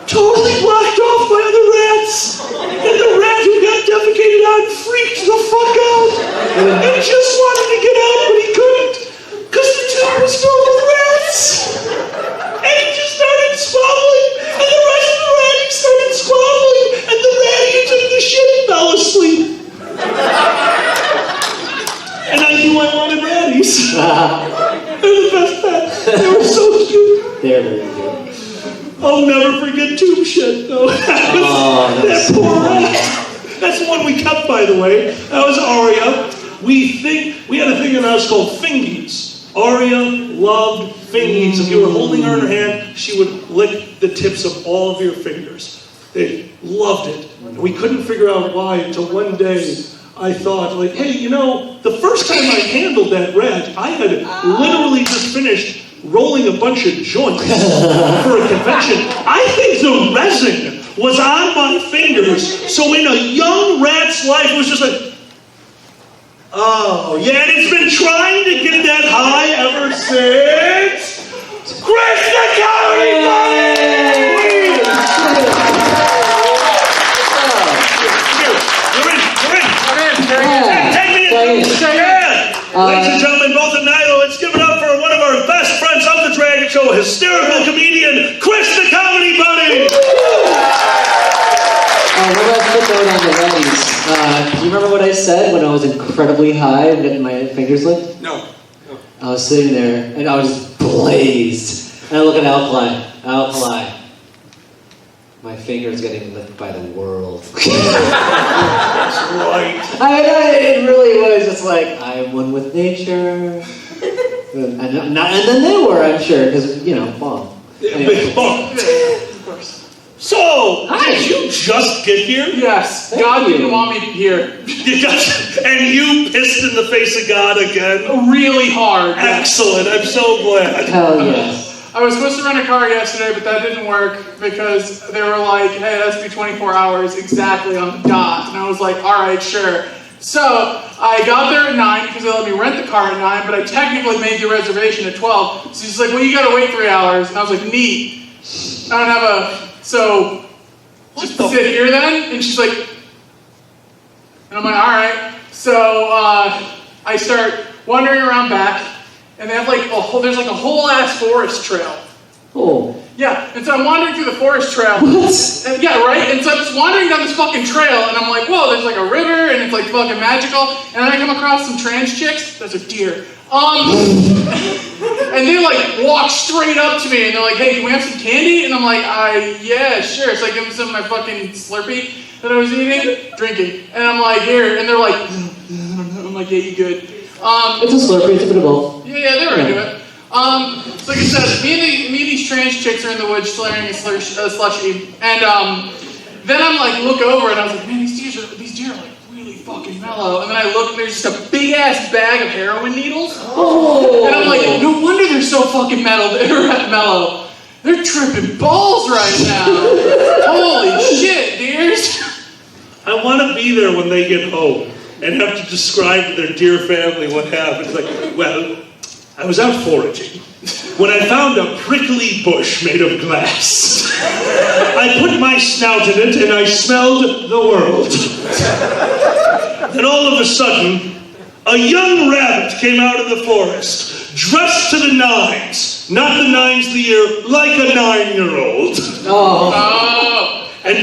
Totally blocked off by other rats. And the rat who got defecated on freaked the fuck out. And just wanted to get out, but he couldn't. Because the tube was filled with rats. And he just started squabbling. And the rest of the ratties started squabbling. And the ratty who took the shit fell asleep. And I knew I wanted ratties. They're the best pets. They were so cute. They're very cute. I'll never forget tube shit, though. That poor rat. That's the one we kept, by the way. That was Aria. We had a thing in our house called fingies. Aria loved fingies. If you were holding her in her hand, she would lick the tips of all of your fingers. They loved it. And we couldn't figure out why until one day I thought, like, hey, the first time I handled that rat, I had literally just finished rolling a bunch of joints for a convention. I think the resin was on my fingers, so in a young rat's life, it was just like, oh, yeah, and it's been trying to get that high ever since. Chris the Comedy Buddy! Ladies and gentlemen, both in Nilo, let's give it up for one of our best friends of the Dragget Show, hysterical comedian, Chris the Comedy Buddy! One last footnote on the ratties. Do you remember what I said when I was incredibly high and getting my fingers licked? No. I was sitting there and I was blazed. And I look at Alkali. My finger's getting licked by the world. That's right. It really was just like, I am one with nature. And then they were, I'm sure, because, bomb. Big bump. Of course. So, did you just get here? Yes. Thank God you. didn't want me here. And you pissed in the face of God again? Really hard. Yes. Excellent, I'm so glad. Hell yes. I was supposed to rent a car yesterday, but that didn't work because they were like, hey, it has to be 24 hours exactly on the dot. And I was like, all right, sure. So I got there at 9 because they let me rent the car at 9, but I technically made the reservation at 12. So she's like, well, you got to wait 3 hours. And I was like, neat. I don't have so just sit here then? And she's like, and I'm like, all right. So I start wandering around back. And they have there's like a whole ass forest trail. Oh. Yeah, and so I'm wandering through the forest trail. What? Yeah, right? And so I'm just wandering down this fucking trail, and I'm like, whoa, there's like a river, and it's like fucking magical. And then I come across some trans chicks. Those are deer. And they like walk straight up to me, and they're like, hey, can we have some candy? And I'm like, yeah, sure. So I give them some of my fucking Slurpee that I was eating, drinking. And I'm like, here. And they're like, I'm like, yeah, you good. It's a Slurpee, it's a bit of both. Yeah, they were into it. So like I said, me and these trans chicks are in the woods slurring a slushy, and then I'm like, look over, and I was like, man, these deer are like really fucking mellow. And then I look, and there's just a big ass bag of heroin needles. Oh. And I'm like, no wonder they're so fucking mellow. They're tripping balls right now. Holy shit, deers. I want to be there when they get home and have to describe to their dear family what happened. It's like, well, I was out foraging when I found a prickly bush made of glass. I put my snout in it and I smelled the world. Then all of a sudden, a young rabbit came out of the forest, dressed to the nines. Not the nines the year, like a 9-year-old. Oh. And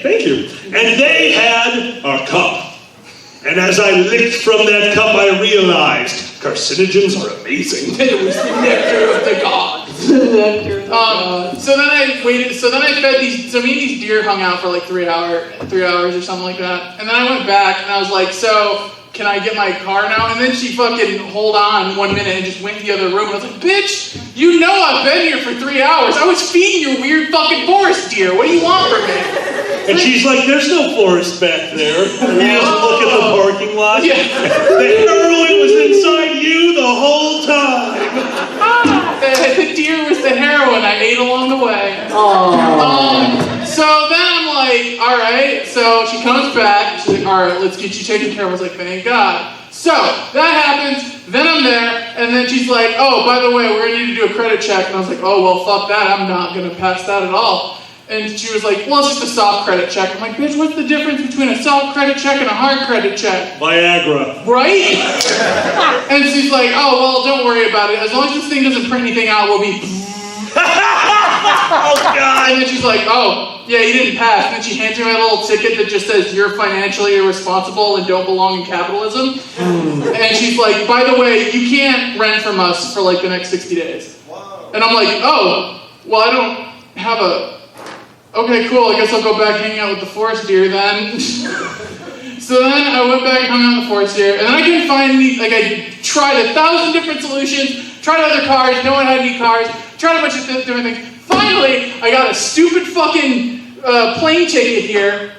thank you. And they had our cup. And as I licked from that cup, I realized carcinogens are amazing. It was the nectar of the gods. So then I waited. So then I fed these. So me and these deer hung out for like 3 hours or something like that. And then I went back and I was like, so can I get my car now? And then she fucking hold on 1 minute and just went to the other room. And I was like, bitch, you know I've been here for 3 hours. I was feeding your weird fucking forest deer. What do you want from me? And she's like, there's no forest back there. And you just look at the parking lot. Yeah. The heroin was inside you the whole time. The deer was the heroin I ate along the way. So then I'm like, all right. So she comes back. She's like, all right, let's get you taken care of. I was like, thank God. So that happens. Then I'm there. And then she's like, oh, by the way, we're going to need to do a credit check. And I was like, oh, well, fuck that. I'm not going to pass that at all. And she was like, well, it's just a soft credit check. I'm like, bitch, what's the difference between a soft credit check and a hard credit check? Viagra. Right? And she's like, oh, well, don't worry about it. As long as this thing doesn't print anything out, we'll be... Oh, God. And then she's like, oh, yeah, you didn't pass. And then she hands me my little ticket that just says, you're financially irresponsible and don't belong in capitalism. And she's like, by the way, you can't rent from us for like the next 60 days. Wow. And I'm like, oh, well, I don't have a... Okay, cool, I guess I'll go back hang out with the forest deer then. So then I went back and hung out with the forest deer, and then I couldn't find any, like I tried 1,000 different solutions, tried other cars, no one had any cars, tried a bunch of different things. Finally, I got a stupid fucking plane ticket here.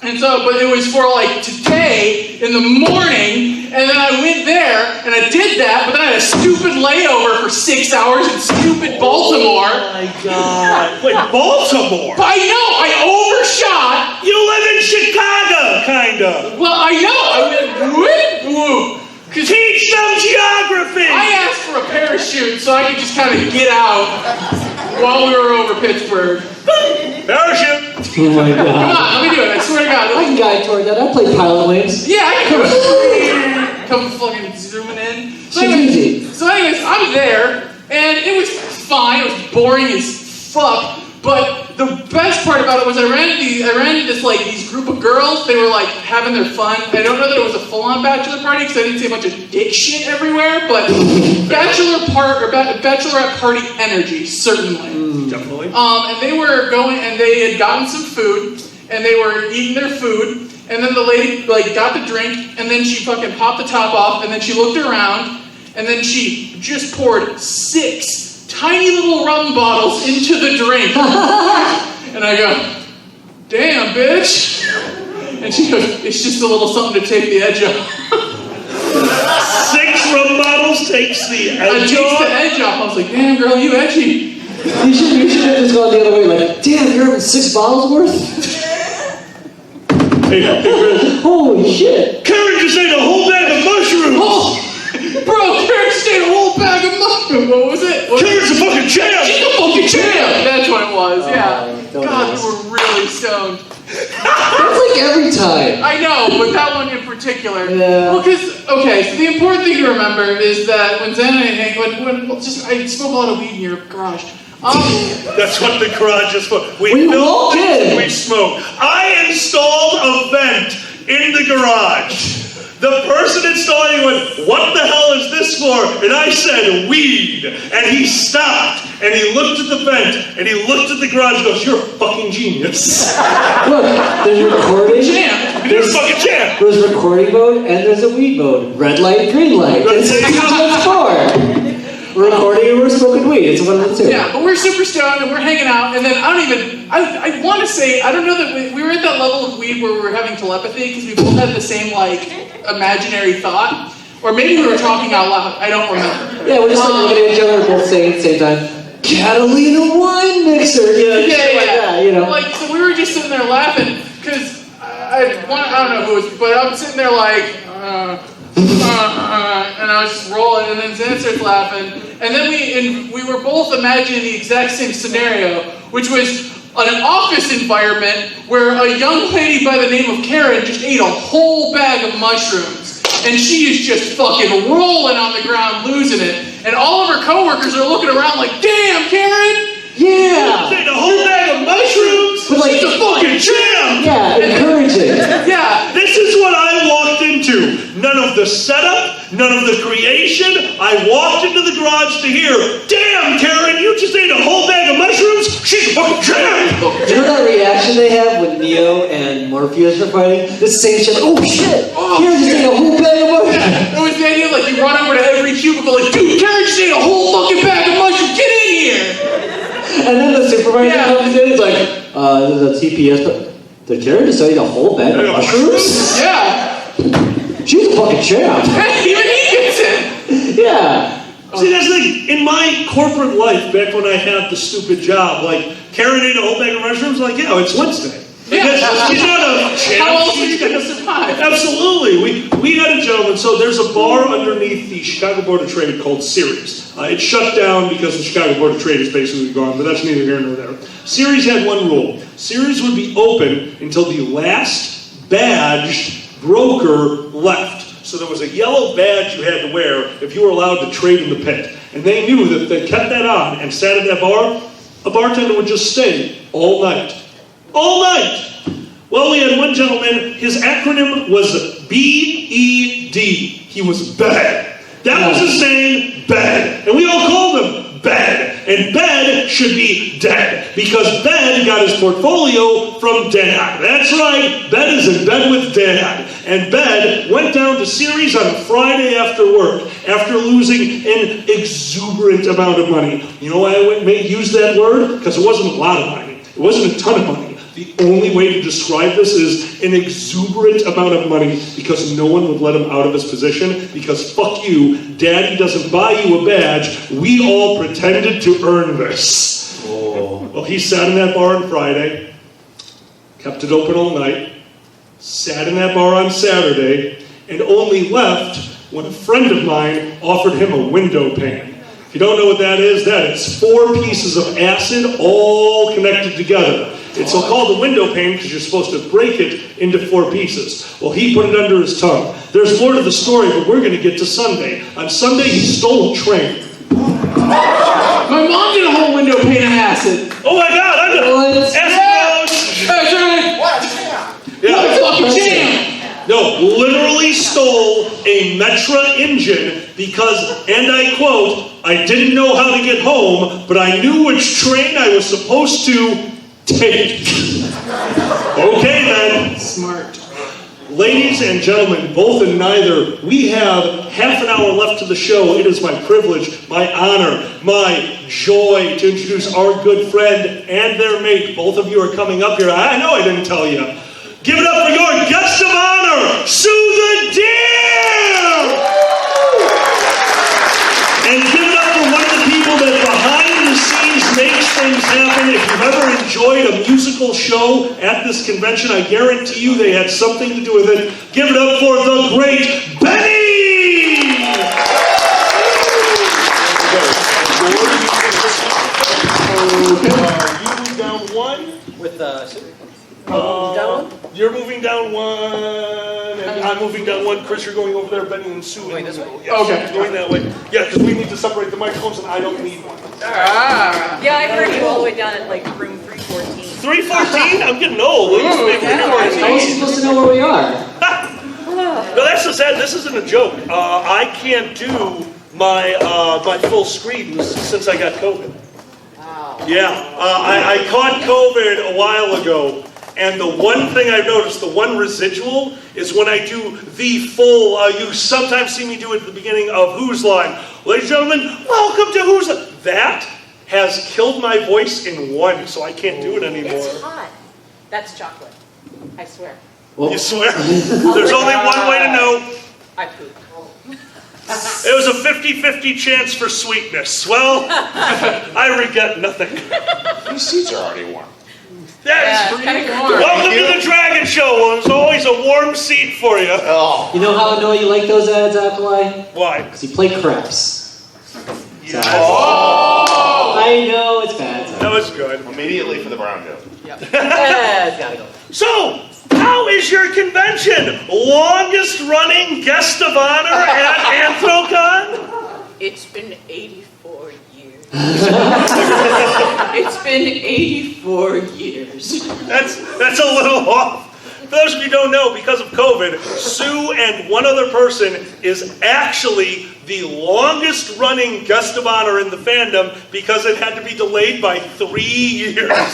And so, but it was for like today in the morning, and then I went there, and I did that, but then I had a stupid layover for 6 hours in stupid Baltimore. Oh my God. Wait, Baltimore? I know, I overshot. You live in Chicago, kind of. Well, I know, I went, woo. Teach them geography. I asked for a parachute so I could just kind of get out while we were over Pittsburgh. Parachute. Oh my Come God. on, let me do it, I swear to God. I can guide toward that. I play pilot wings. Yeah, I can come fucking zooming in. So anyways, I'm there, and it was fine. It was boring as fuck. But the best part about it was I ran into these group of girls. They were like having their fun. I don't know that it was a full-on bachelor party because I didn't see a bunch of dick shit everywhere. But bachelorette party energy, certainly. Definitely. And they were going, and they had gotten some food, and they were eating their food, and then the lady, like, got the drink, and then she fucking popped the top off, and then she looked around, and then she just poured 6 tiny little rum bottles into the drink. And I go, damn, bitch. And she goes, it's just a little something to take the edge off. 6 rum bottles takes the I edge takes off. the edge off. I was like, damn, girl, you edgy. You should have just gone the other way, like, damn, you're having 6 bottles worth? Hey, Holy shit. Karen just ate a whole bag of mushrooms. Oh, bro, Karen just ate a whole bag of mushrooms. What was it? Karen's a fucking champ. She's a fucking champ. That's what it was, yeah. don't God, ask. we were really stoned. That's like every time. I know, but that one in particular. Yeah. Well, because, okay, so the important thing to remember is that when Xanni and Hank, I smoke a lot of weed in your garage. That's what the garage is for. We We built walk things in. and we smoke. I installed a vent in the garage. The person installing went, what the hell is this for? And I said, weed. And he stopped, and he looked at the vent, and he looked at the garage and goes, you're a fucking genius. Look, there's recording. Champ. You're a fucking champ. There's recording mode and there's a weed mode. Red light, green light. That's what it's for. We're recording and we're smoking weed. It's one of the two. Yeah, but we're super stoned and we're hanging out, and then I want to say, I don't know that we were at that level of weed where we were having telepathy because we both had the same, like, imaginary thought. Or maybe we were talking out loud. I don't remember. Yeah, we're just like looking at each other, both saying at the same time, Catalina wine mixer. Yeah, shit like that, you know. Like, so we were just sitting there laughing because I don't know who it was, but I'm sitting there like, and I was just rolling, and then Xan starts laughing, and then we were both imagining the exact same scenario, which was an office environment where a young lady by the name of Karen just ate a whole bag of mushrooms, and she is just fucking rolling on the ground, losing it, and all of her coworkers are looking around like, damn, Karen! Yeah! Ate a whole bag of mushrooms. But like, she's a fucking champ. yeah, encouraging. Yeah, This is what I walked into. None of the setup, none of the creation. I walked into the garage to hear, damn, Karen, you just ate a whole bag of mushrooms? She's a fucking champ! Do you know that reaction they have when Neo and Morpheus are fighting? The same shit. Oh shit! Karen just ate a whole bag of mushrooms. it was the idea like you run over to every cubicle like, dude, Karen just ate a whole fucking bag of mushrooms, get in here! And then the supervisor comes in, it's like, the TPS, but did Karen just eat a whole bag of mushrooms? Yeah. She's a fucking champ. Even he gets it. Yeah. See, that's the thing. In my corporate life, back when I had the stupid job, like, Karen ate a whole bag of mushrooms, like, yeah, it's Wednesday. Yeah. She's not a champ. How else are you going to survive? Absolutely. We had a gentleman, so there's a bar underneath the Chicago Board of Trade called Ceres. It shut down because the Chicago Board of Trade is basically gone, but that's neither here nor there. Ceres had one rule. Ceres would be open until the last badged broker left. So there was a yellow badge you had to wear if you were allowed to trade in the pit. And they knew that if they kept that on and sat at that bar, a bartender would just stay all night. All night! Well, we had one gentleman, his acronym was BED. He was bad. That was his name, Bed. And we all called him Bed. And Bed should be dead. Because Bed got his portfolio from Dad. That's right, Bed is in bed with Dad. And Bed went down to Ceres on a Friday after work after losing an exuberant amount of money. You know why I use that word? Because it wasn't a lot of money. It wasn't a ton of money. The only way to describe this is an exuberant amount of money because no one would let him out of his position because fuck you, Daddy doesn't buy you a badge. We all pretended to earn this. Oh. Well, he sat in that bar on Friday, kept it open all night, sat in that bar on Saturday, and only left when a friend of mine offered him a window pane. If you don't know what that is 4 pieces of acid all connected together. It's called a window pane because you're supposed to break it into 4 pieces. Well, he put it under his tongue. There's more to the story, but we're going to get to Sunday. On Sunday, he stole a train. My mom did a whole window pane of acid. Oh my God! I know. What? Acid That's right. What? Yeah. What a fucking champ. No, literally stole a Metra engine because, and I quote, I didn't know how to get home, but I knew which train I was supposed to take. Okay then. Smart. Ladies and gentlemen, both and neither, we have half an hour left to the show. It is my privilege, my honor, my joy to introduce our good friend and their mate. Both of you are coming up here. I know I didn't tell you. Give it up for your guest of honor, Sue the Deer! And give it up for one of the people that behind the scenes makes things happen. If you've ever enjoyed a musical show at this convention, I guarantee you they had something to do with it. Give it up for the great Benny! You move down one. With You're moving down one, and I'm moving down one. Chris, you're going over there. Benny and Sue. Going this way? Yes, Okay. Going that way. Yeah, because we need to separate the microphones, and I don't need one. Yeah, I heard you all the way down at like room 314. 314? I'm getting old. We used to be How are you 314. supposed to know where we are? No, that's the sad. This isn't a joke. I can't do my full screens since I got COVID. Wow. Yeah, I caught COVID a while ago, and the one thing I've noticed, the one residual, is when I do the full, you sometimes see me do it at the beginning of Who's Line. Ladies and gentlemen, welcome to Who's Line. That has killed my voice in one, so I can't do it anymore. It's hot. That's chocolate. I swear. You swear? There's only one way to know. I poop. It was a 50-50 chance for sweetness. Well, I regret nothing. These seats are already warm. That's it's kind of warm. Welcome to the Dragon Show. There's always a warm seat for you. Oh. You know how I know you like those ads, Alkali? Why? Because you play craps. Yes. Oh! I know it's bad. That was good. Immediately for the brown joke. It's gotta go. So, how is your convention? Longest running guest of honor at Anthrocon? It's been 84 years. It's been 84 years. That's a little off. For those of you who don't know, because of COVID, Sue and one other person is actually the longest running guest of honor in the fandom because it had to be delayed by 3 years.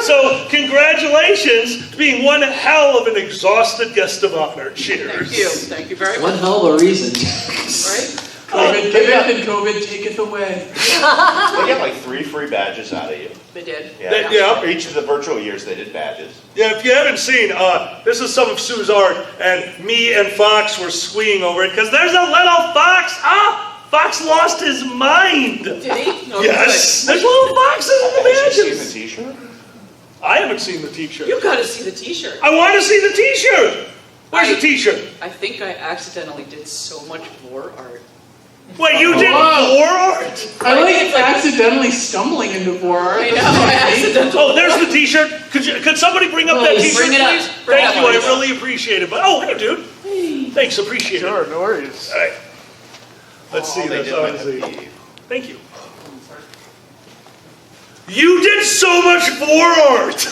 So congratulations to being one hell of an exhausted guest of honor. Cheers. Thank you. Thank you very One much. hell of a reason. Right? COVID giveth and COVID taketh away. They get like 3 free badges out of you. They did. Yeah. Yeah. For each of the virtual years, they did badges. Yeah, if you haven't seen, this is some of Sue's art, and me and Fox were squeeing over it, because there's a little fox. Fox lost his mind. Did he? No, Yes, there's little foxes in the Have you seen badges. the t-shirt? I haven't seen the t-shirt. You gotta see the t-shirt. I want to see the t-shirt. Where's the t-shirt? I think I accidentally did so much vor art. Wait, you did Wow. war art? I like accidentally stumbling into war art. I know, I accidentally. Oh, there's the t-shirt. Could somebody bring up that Please, t-shirt, bring it up. please? Bring it Thank up, you, I please. really appreciate it. But hey, dude. Thanks, appreciate it. Sure, no worries. All right. Let's see They this. did I my wanna see. pet peeve. Thank you. You did so much vor art.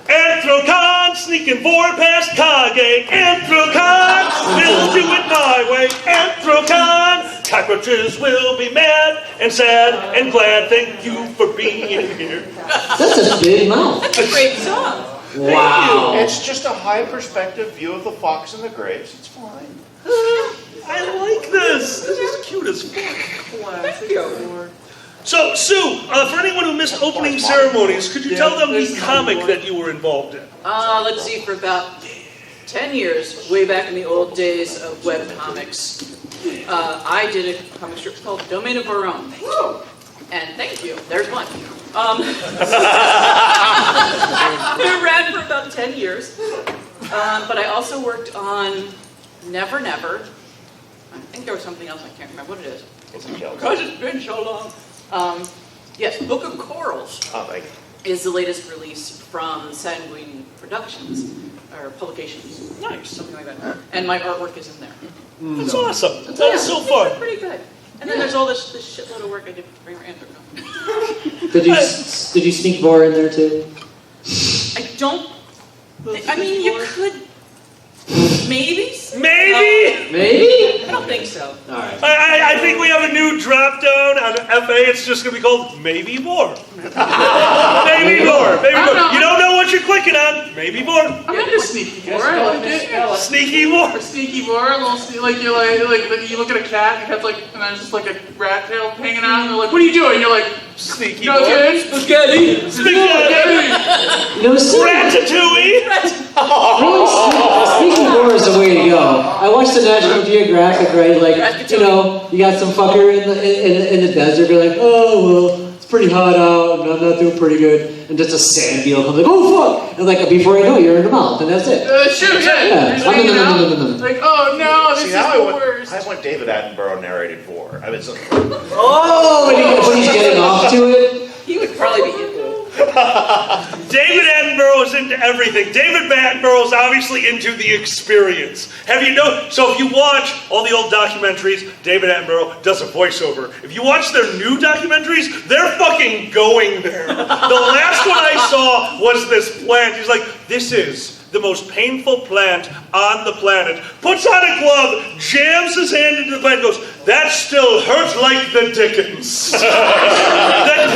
Anthrocon, sneaking vor past Kage. Anthrocon, we'll do it my way. Anthrocon, cockroaches will be mad and sad and glad. Thank you for being here. That's a big mouth. That's a great song. Wow. It's just a high perspective view of the fox and the grapes. It's fine. I like this. This is cute as fuck. Thank you. So, Sue, for anyone who missed opening ceremonies, could you tell them the comic that you were involved in? Let's see, for about 10 years, way back in the old days of web comics, I did a comic strip called Domain of Our Own. And thank you, there's one. It ran for about 10 years. But I also worked on Never Never. I think there was something else, I can't remember what it is. It's a joke. Because it's been so long. Yes, Book of Corals Oh, thank you. is the latest release from Sanguine Productions, or Publications. Nice. Something like that. And my artwork is in there. That's awesome. That was so things are fun. pretty good. And then there's all this shitload of work I did for Anthrocon. Did you sneak Vor in there too? I don't. I mean, you could. Maybe? Maybe? Maybe? I don't think so. Alright. I think we have a new drop down. on FA, it's just going to be called Maybe More. Maybe More. Maybe More. You don't know what you're clicking on. Maybe More. I'm into sneaky more. I like it. Sneaky More. Sneaky more, a little like you're like you look at a cat and the cat's like, and there's just like a rat tail hanging out, and they're like, "What are you doing?" You're like, Sneaky "No, More. dude, spaghetti, spaghetti." You know, Ratatouille. Sneaky more is the way to go. I watched the National Geographic, right? Like, you know, you got some fucker in the desert, be like, oh, well, it's pretty hot out, and I'm not doing pretty good. And just a sand beetle comes like, oh, fuck! And like, before you know it, you're in the mouth, and that's it. Shoot, Yeah. You're just hanging out. No. Like, oh no, this See, is now the worst. I want David Attenborough narrated for. I mean, it's Oh, when he's getting off to it. He would probably be into it. David Attenborough is into everything. David Attenborough is obviously into the experience. Have you know? So if you watch all the old documentaries, David Attenborough does a voiceover. If you watch their new documentaries, they're fucking going there. The last one I saw was this plant. He's like, this is the most painful plant on the planet. Puts on a glove, jams his hand into the plant, goes, that still hurts like the Dickens. The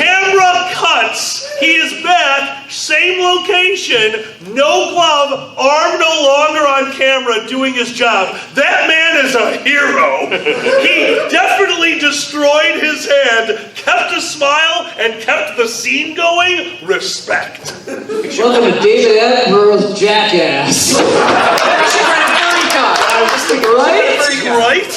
camera cuts, he is back, same location, no glove, arm no longer on camera, doing his job. That man is a hero. He definitely destroyed his hand, kept a smile, and kept the scene going. Respect. Welcome to David Attenborough's Jackass. Right?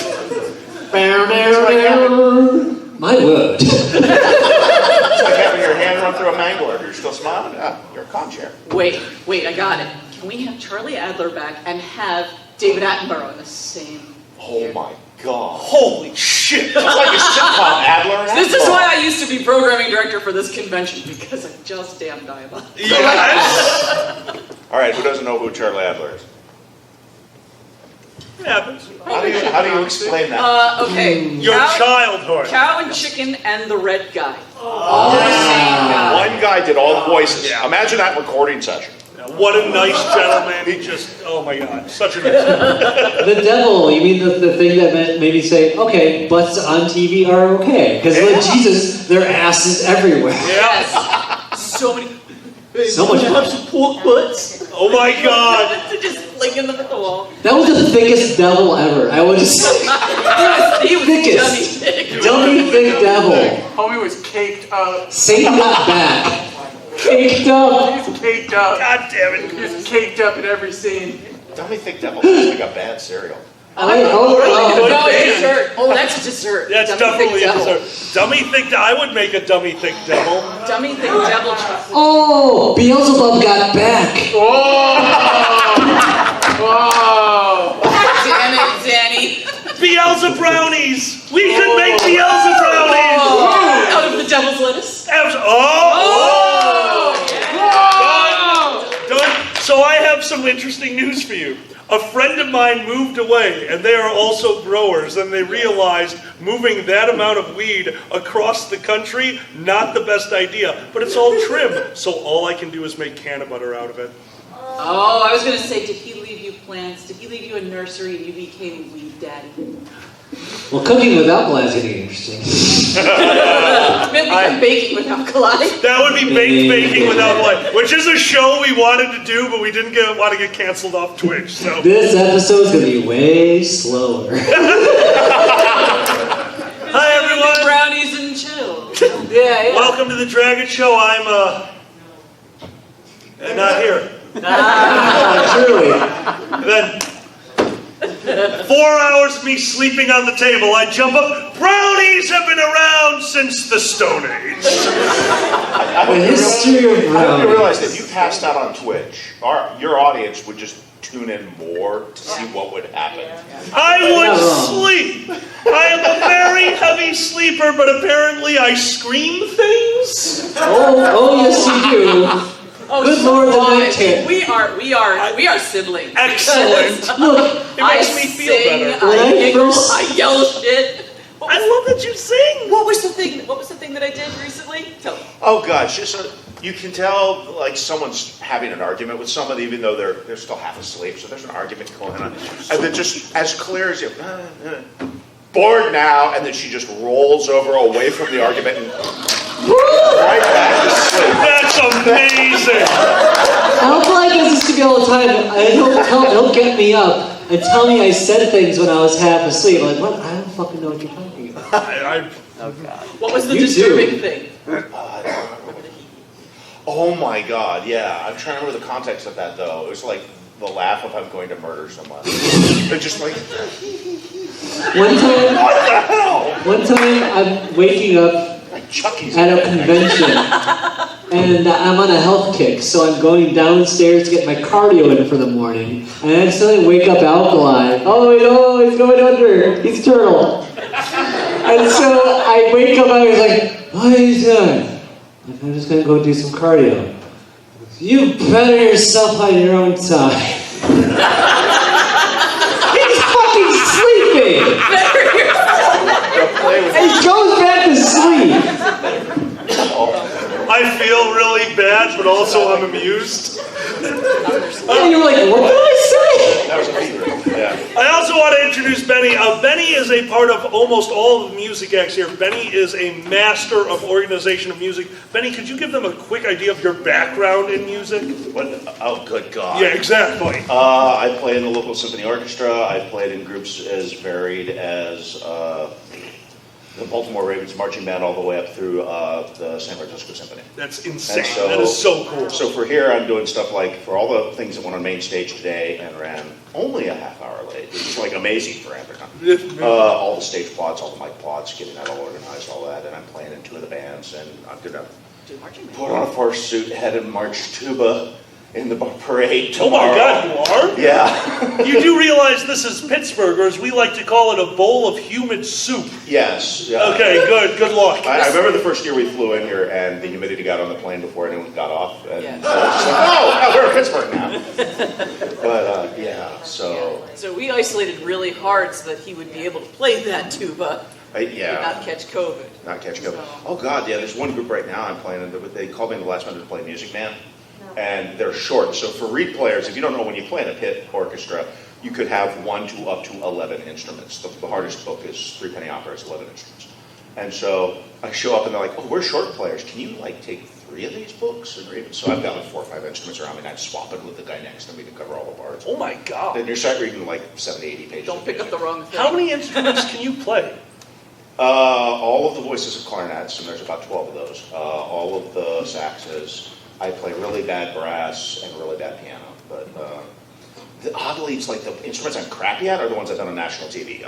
My word. it's like having your hand run through a mangler. You're still smiling? Yeah, you're a con chair. Wait, I got it. Can we have Charlie Adler back and have David Attenborough in the same Oh year? my god. Holy shit. It's like a sitcom, Adler and This is Attenborough. why I used to be programming director for this convention, because I just damn die about it. Yes. All right, who doesn't know who Charlie Adler is? It happens. How do you explain that? Okay. Your childhood. Cow and Chicken and the Red Guy. All the same guy. One guy did all the voices. Yeah. Imagine that recording session. What a nice gentleman. He just, oh my God, such a nice The devil, you mean the thing that made me say, okay, butts on TV are okay. Because like Jesus, their ass is everywhere. Yeah. So many. So much have some pork butts. Oh my God. They're just linking them at the wall. That was the thickest devil ever. I would just He was thickest. dummy thick. Dummy thick devil. Homie was caked up. Satan got back. Caked up. He's caked up. God damn it. He's caked up in every scene. Dummy Thick Devil is like a bad cereal. No, it's dessert. Oh, that's a dessert. That's Dummy thick definitely a devil. dessert. Dummy thick, I would make a dummy thick devil. Dummy thick devil chocolate. Oh, Beelzebub got back. Whoa! Damn it, Xanni. Beelzebub brownies. We could make Beelzebub brownies. Oh, out of the devil's lettuce. Done. So I have some interesting news for you. A friend of mine moved away, and they are also growers, and they realized moving that amount of weed across the country, not the best idea, but it's all trim, so all I can do is make canna butter out of it. Oh, I was going to say, did he leave you plants? Did he leave you a nursery and you became weed daddy? Well, cooking without plants is interesting. Maybe become baking with alkali. That would be baked baking without light, which is a show we wanted to do, but we didn't want to get canceled off Twitch. So This episode's gonna be way slower. hi everyone, Brownies and chill. Yeah. welcome to the Dragget Show. I'm not here. Truly. Then 4 hours of me sleeping on the table, I jump up. Brownies have been around since the Stone Age. The history of I hope you brownies. realize that if you passed out on Twitch, your audience would just tune in more to see what would happen. I Not would wrong. sleep. I am a very heavy sleeper, but apparently I scream things. Oh, yes you do. Oh, Good Lord, the night terror. We are siblings. Excellent. Look, It makes me feel better. When I I giggle, first- I yell shit. I love that you sing. What was the thing that I did recently? Tell me. Oh gosh, you can tell like someone's having an argument with someone, even though they're still half asleep. So there's an argument going on, and then just as clear as you. bored now, and then she just rolls over away from the argument and right back to sleep. That's amazing. Alkali does this to me all the time. He'll get me up and tell me I said things when I was half asleep. I'm like, what? I don't fucking know what you're talking about. What was the You disturbing thing? Oh my god, yeah. I'm trying to remember the context of that though. It was like the laugh of I'm going to murder someone. They're just like, One time, what the hell? one time I'm waking up Like Chucky's. at a convention, and I'm on a health kick, so I'm going downstairs to get my cardio in for the morning, and I accidentally wake up Alkali. Oh wait, oh, he's going under. He's a turtle. And so I wake up, I was like, what are you doing? I'm just gonna go do some cardio. You better yourself on your own time. He's fucking sleeping! And he goes back to sleep. I feel really bad, but also I'm amused. And you're like, what did I say? That was a fever. Yeah. I also want to introduce Benny. Benny is a part of almost all of the music acts here. Benny is a master of organization of music. Benny, could you give them a quick idea of your background in music? What? Oh, good God. Yeah, exactly. I play in the local symphony orchestra. I've played in groups as varied as the Baltimore Ravens marching band all the way up through the San Francisco Symphony. That's insane. And so- That is so cool. So for here, I'm doing stuff like, for all the things that went on main stage today and ran only a half hour late, which is like amazing for Anthrocon. All the stage plots, all the mic plots, getting that all organized, all that, and I'm playing in two of the bands, and I'm gonna put on a force suit, head and march tuba in the parade Oh tomorrow. my God, you are? Yeah. You do realize this is Pittsburgh, or as we like to call it, a bowl of humid soup. Yes. Yeah. Okay, good. Good luck. I remember the first year we flew in here, and the humidity got on the plane before anyone got off. And Yeah. so it's just like, we're in Pittsburgh now. But yeah, so So we isolated really hard so that he would be able to play that tuba and yeah, not catch COVID. not catching up. Oh God, yeah. There's one group right now I'm playing, and they called me the last minute to play Music Man, and they're short. So for reed players, if you don't know, when you play in a pit orchestra, you could have 1 to up to 11 instruments. The hardest book is Three Penny Opera, is 11 instruments. And so I show up and they're like, oh, we're short players. Can you like take 3 of these books? Or even, so I've got like 4 or 5 instruments around me, and I'm swapping with the guy next to me to cover all the parts. Oh my God. Then you start reading like 70, 80 pages. Don't of pick up music. the wrong thing. How many instruments can you play? All of the voices of clarinets, and there's about 12 of those. All of the saxes. I play really bad brass and really bad piano. But oddly, it's like the instruments I'm crappy at are the ones I've done on national TV.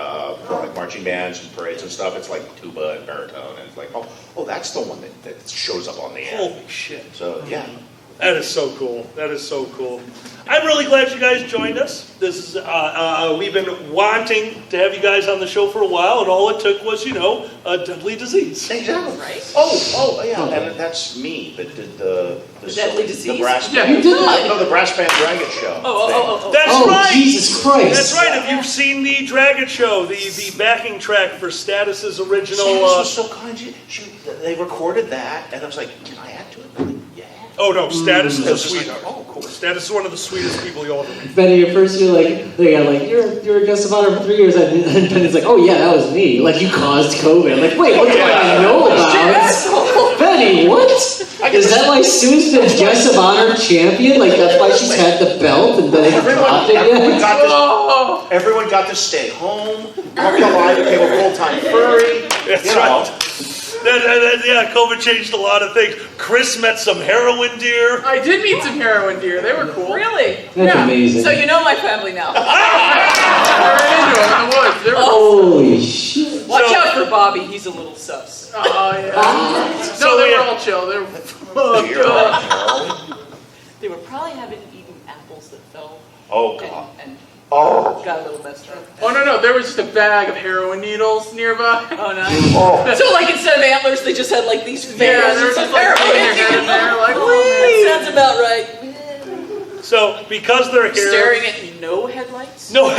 For like marching bands and parades and stuff, it's like tuba and baritone. And it's like, oh, that's the one that shows up on the end. Holy shit. So, yeah. That is so cool. That is so cool. I'm really glad you guys joined us. This is we've been wanting to have you guys on the show for a while, and all it took was, a deadly disease. Exactly. Right? Oh, yeah. And that's me that did the deadly disease? The brass Yeah, band. who did that? No, the brass band Dragget show. Oh. That's Oh, right. Jesus Christ. That's right. If you've seen the Dragget show, the backing track for Status's original. Status was so kind. They recorded that, and I was like, can I add to it? They're like, yeah. Oh no, Status is It a was just sweetheart. like, oh, cool. Status is one of the sweetest people you'll ever meet. Benny, at first you're like, you're a guest of honor for 3 years, and Benny's like, oh yeah, that was me. Like, you caused COVID. I'm like, wait, what do I know about? Benny, what? Is that why Sue's been guest of honor champion? Like, that's why she's had the belt and then dropped it yet? Everyone got to stay home. Alkali became a full-time furry. That's you know. right. Yeah, COVID changed a lot of things. Chris met some heroin deer. I did meet some heroin deer. They were cool. Really? That's amazing. So you know my family now. I ran into them in the woods. They were Holy shit. Watch out for Bobby. He's a little sus. Oh, yeah. So No, they yeah. were all chill. They were Dear, no. They were probably having eaten apples that fell Oh, God. and Oh. got a little messed up. Oh, no. There was just a bag of heroin needles nearby. Oh, nice. So, like, instead of antlers, they just had, like, these Yeah, fingers. they were just like putting their head in there, like, That sounds about right. So because they're here, Staring at no headlights? no,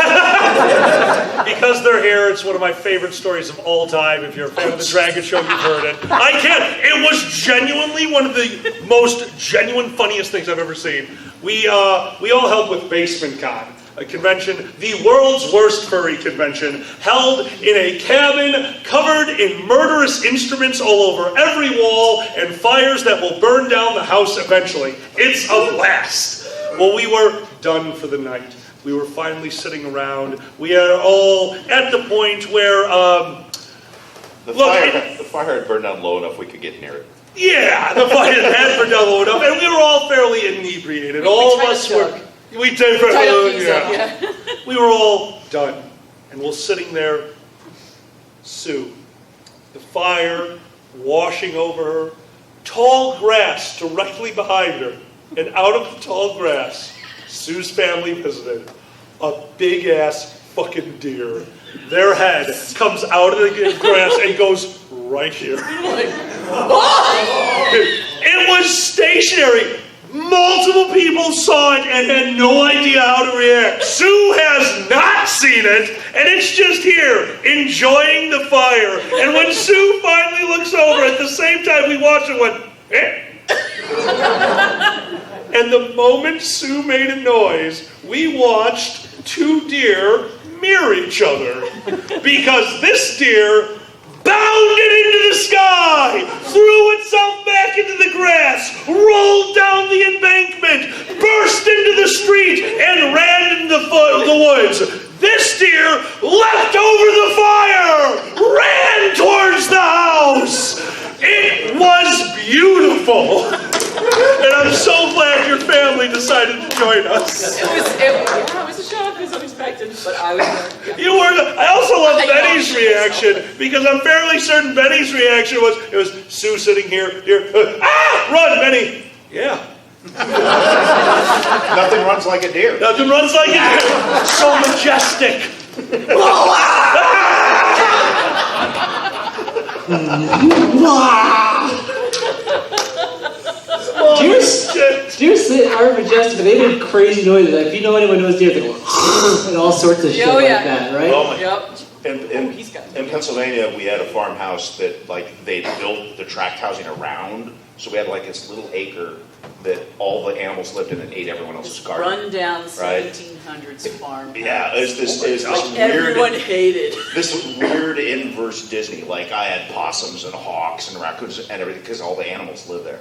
because they're here, it's one of my favorite stories of all time. If you're a fan of the Dragget show, you've heard it. I can't. It was genuinely one of the most genuine, funniest things I've ever seen. We all helped with Basement Con. a convention, the world's worst furry convention, held in a cabin covered in murderous instruments all over every wall and fires that will burn down the house eventually. It's a blast. Well, we were done for the night. We were finally sitting around. We are all at the point where, the fire had burned down low enough we could get near it. Yeah, the fire had burned down low enough, and we were all fairly inebriated. All of us were. We did for yeah. We were all done, and we're sitting there. Sue, the fire washing over her, tall grass directly behind her, and out of the tall grass, Sue's family visited a big ass fucking deer. Their head comes out of the grass and goes right here. It was stationary. Multiple people saw it and had no idea how to react. Sue has not seen it, and it's just here, enjoying the fire. And when Sue finally looks over, at the same time we watch it, went, eh. And the moment Sue made a noise, we watched two deer mirror each other. Because this deer bounded into the sky, threw itself back into the grass, rolled down the embankment, burst into the street, and ran into the woods. This deer leapt over the fire, ran towards the house. It was beautiful. And I'm so glad your family decided to join us. It was a shock. It was unexpected, but I was there. You were. I also love Benny's reaction because I'm fairly certain Benny's reaction was Sue sitting here, run, Benny. Yeah. Nothing runs like a deer. Nothing runs like a deer. So majestic. Deer are majestic, but they make crazy noises. If you know anyone who knows deer, they go and all sorts of shit like that, right? Oh, yep. In Pennsylvania, we had a farmhouse that they built the tract housing around, so we had this little acre that all the animals lived in and ate everyone else's garden. Run down right? 1700s farm. Yeah, it was this weird. Everyone hated. This weird inverse Disney. I had possums and hawks and raccoons and everything because all the animals lived there.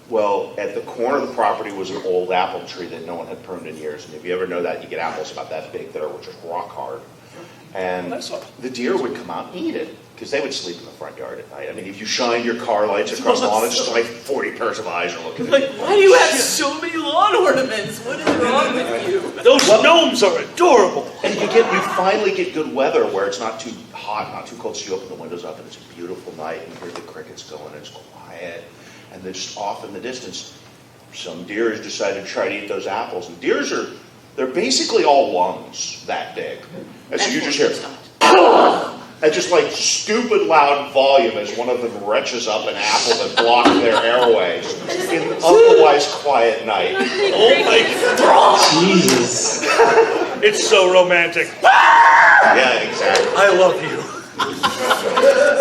Well, at the corner of the property was an old apple tree that no one had pruned in years. And if you ever know that, you get apples about that big that are just rock hard. And the deer would come out and eat it because they would sleep in the front yard at night. I mean, if you shined your car lights across the lawn, it's just 40 pairs of eyes are looking at you. Why do you have so many lawn ornaments? What is wrong with you? Those gnomes are adorable. And you finally get good weather where it's not too hot, not too cold, so you open the windows up and it's a beautiful night and you hear the crickets going and it's quiet. And then just off in the distance, some deer has decided to try to eat those apples. And deers they're basically all lungs that big. And so you just hear, at just stupid loud volume as one of them retches up an apple that blocked their airways in an otherwise quiet night. Oh my God. Jesus. It's so romantic. Yeah, exactly. I love you.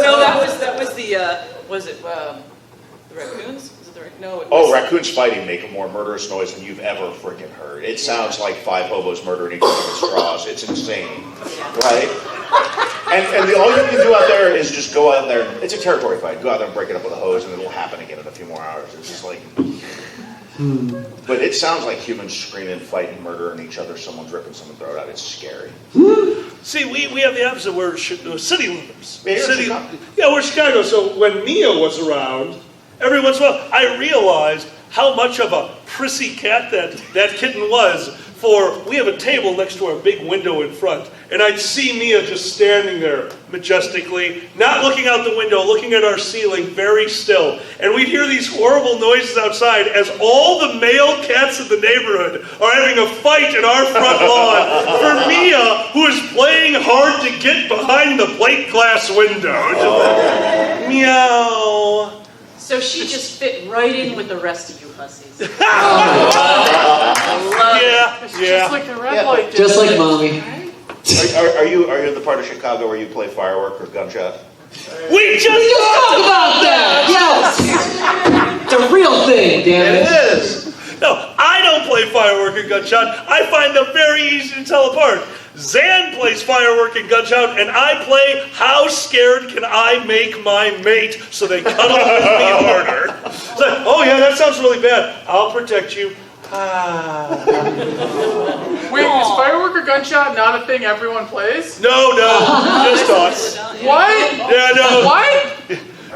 No, that was the raccoons? Was it the no? It was, Oh, raccoons fighting make a more murderous noise than you've ever freaking heard. It sounds like 5 hobos murdering each other with straws. It's insane, right? And all you can do out there is just go out there. It's a territory fight. Go out there and break it up with a hose, and it'll happen again in a few more hours. It's just But it sounds like humans screaming, fighting, murdering each other. Someone's ripping someone's throat out. It's scary. See, we have the opposite. We're city livers. Yeah, we're Chicago. So when Mia was around, every once in a while, I realized how much of a prissy cat that kitten was. For we have a table next to our big window in front, and I'd see Mia just standing there majestically, not looking out the window, looking at our ceiling, very still. And we'd hear these horrible noises outside as all the male cats in the neighborhood are having a fight in our front lawn for Mia, who is playing hard to get behind the plate glass window. Meow. So she just fit right in with the rest of you hussies. Yeah. Just like the red light. Just like mommy. Are you the part of Chicago where you play firework or gunshot? We just Talk about that! Yes! It's a real thing, damn it. It is. No, I don't play firework or gunshot. gunshot, I find them very easy to tell apart. Zan plays firework and gunshot, and I play how scared can I make my mate so they cuddle with me harder. It's like, oh yeah, that sounds really bad. I'll protect you. Wait, is firework or gunshot not a thing everyone plays? No, just us. What? Yeah, no. What?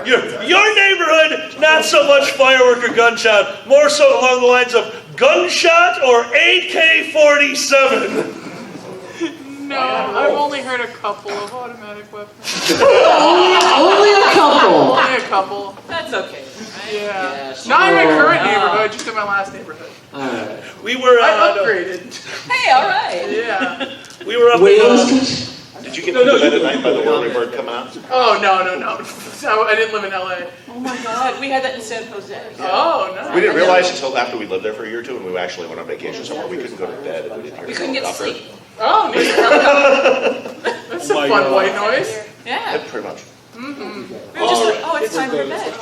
Your neighborhood, not so much firework or gunshot, more so along the lines of gunshot or AK-47. No, I've only heard a couple of automatic weapons. Only a couple. Only a couple. That's okay. Yeah. Not in my current neighborhood, just in my last neighborhood. Alright. We were I upgraded. Hey, all right. Yeah. We were up Wait, in Did you get to bed at night by the early bird coming out? Oh, no. So I didn't live in LA. Oh my God, we had that in San Jose. Oh, no. We didn't realize until after we lived there for a year or two, and we actually went on vacation somewhere, we couldn't go to bed if we didn't hear We couldn't get to helicopter. sleep. Oh, neat. That's some fun white noise. Yeah. Yeah, pretty much. We were just like, oh, it's time for bed.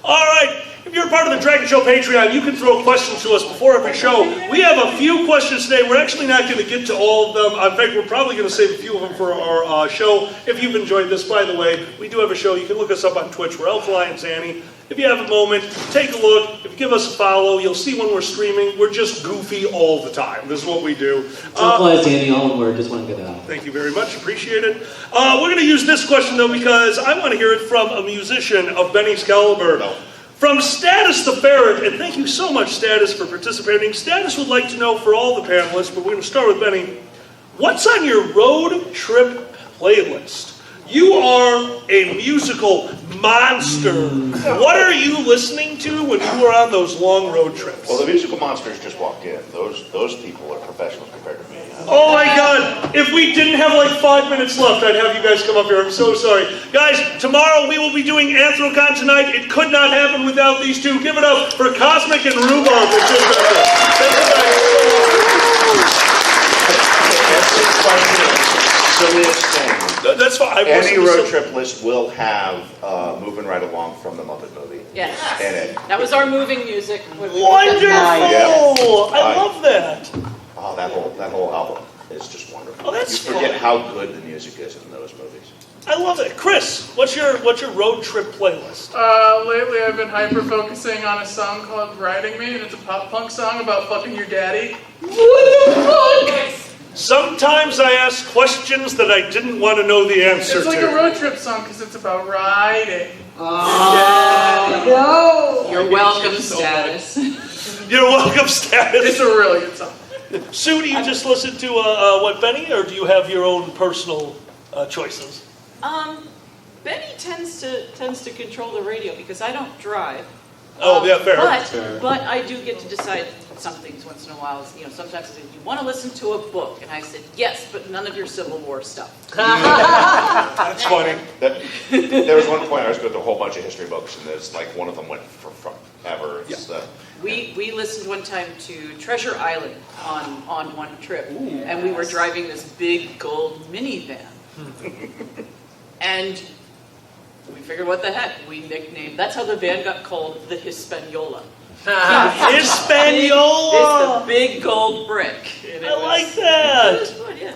All right, if you're part of the Dragon Show Patreon, you can throw questions to us before every show. We have a few questions today. We're actually not going to get to all of them. In fact, we're probably going to save a few of them for our show. If you've enjoyed this, by the way, we do have a show. You can look us up on Twitch. We're Alkali and Xanni. If you have a moment, take a look. If you give us a follow, you'll see when we're streaming. We're just goofy all the time. This is what we do. Alkali, Xanni, all in word. Just want to get that out. Thank you very much. Appreciate it. We're going to use this question, though, because I want to hear it from a musician of Benny's caliber. No. From Status the Ferret, and thank you so much, Status, for participating. Status would like to know for all the panelists, but we're going to start with Benny. What's on your road trip playlist? You are a musical monster. What are you listening to when you are on those long road trips? Well, the musical monsters just walked in. Those people are professionals compared to me. Oh my God, if we didn't have like 5 minutes left, I'd have you guys come up here. I'm so sorry. Guys, tomorrow we will be doing Anthrocon tonight. It could not happen without these two. Give it up for Cosmic and Rhubarb. Silliest thing. That's fine. Any road trip list will have Moving Right Along from the Muppet movie Yes. in it. That was our moving music. When we Wonderful! Yeah. I love that. Oh, that whole album is just wonderful. Oh, that's you forget fun. how good the music is in those movies. I love it. Chris, what's your road trip playlist? Lately I've been hyper-focusing on a song called Riding Me, and it's a pop-punk song about fucking your daddy. What the fuck? Sometimes I ask questions that I didn't want to know the answer It's like to. a road trip song because it's about riding. No! You're welcome, Status. You're welcome, Status. It's a really good song. Sue, do you just listen to what Benny, or do you have your own personal choices? Benny tends to control the radio because I don't drive. Oh, yeah, fair. But I do get to decide some things once in a while. You know, sometimes they say, "You want to listen to a book?" And I said, "Yes, but none of your Civil War stuff." That's funny. There was one point I was going through a whole bunch of history books, and there's like one of them went for forever. It's, We listened one time to Treasure Island on one trip, and we were driving this big gold minivan, and we figured, what the heck? We nicknamed. That's how the van got called the Hispaniola. Hispaniola. It's the big gold brick. I like that. It was good, yeah.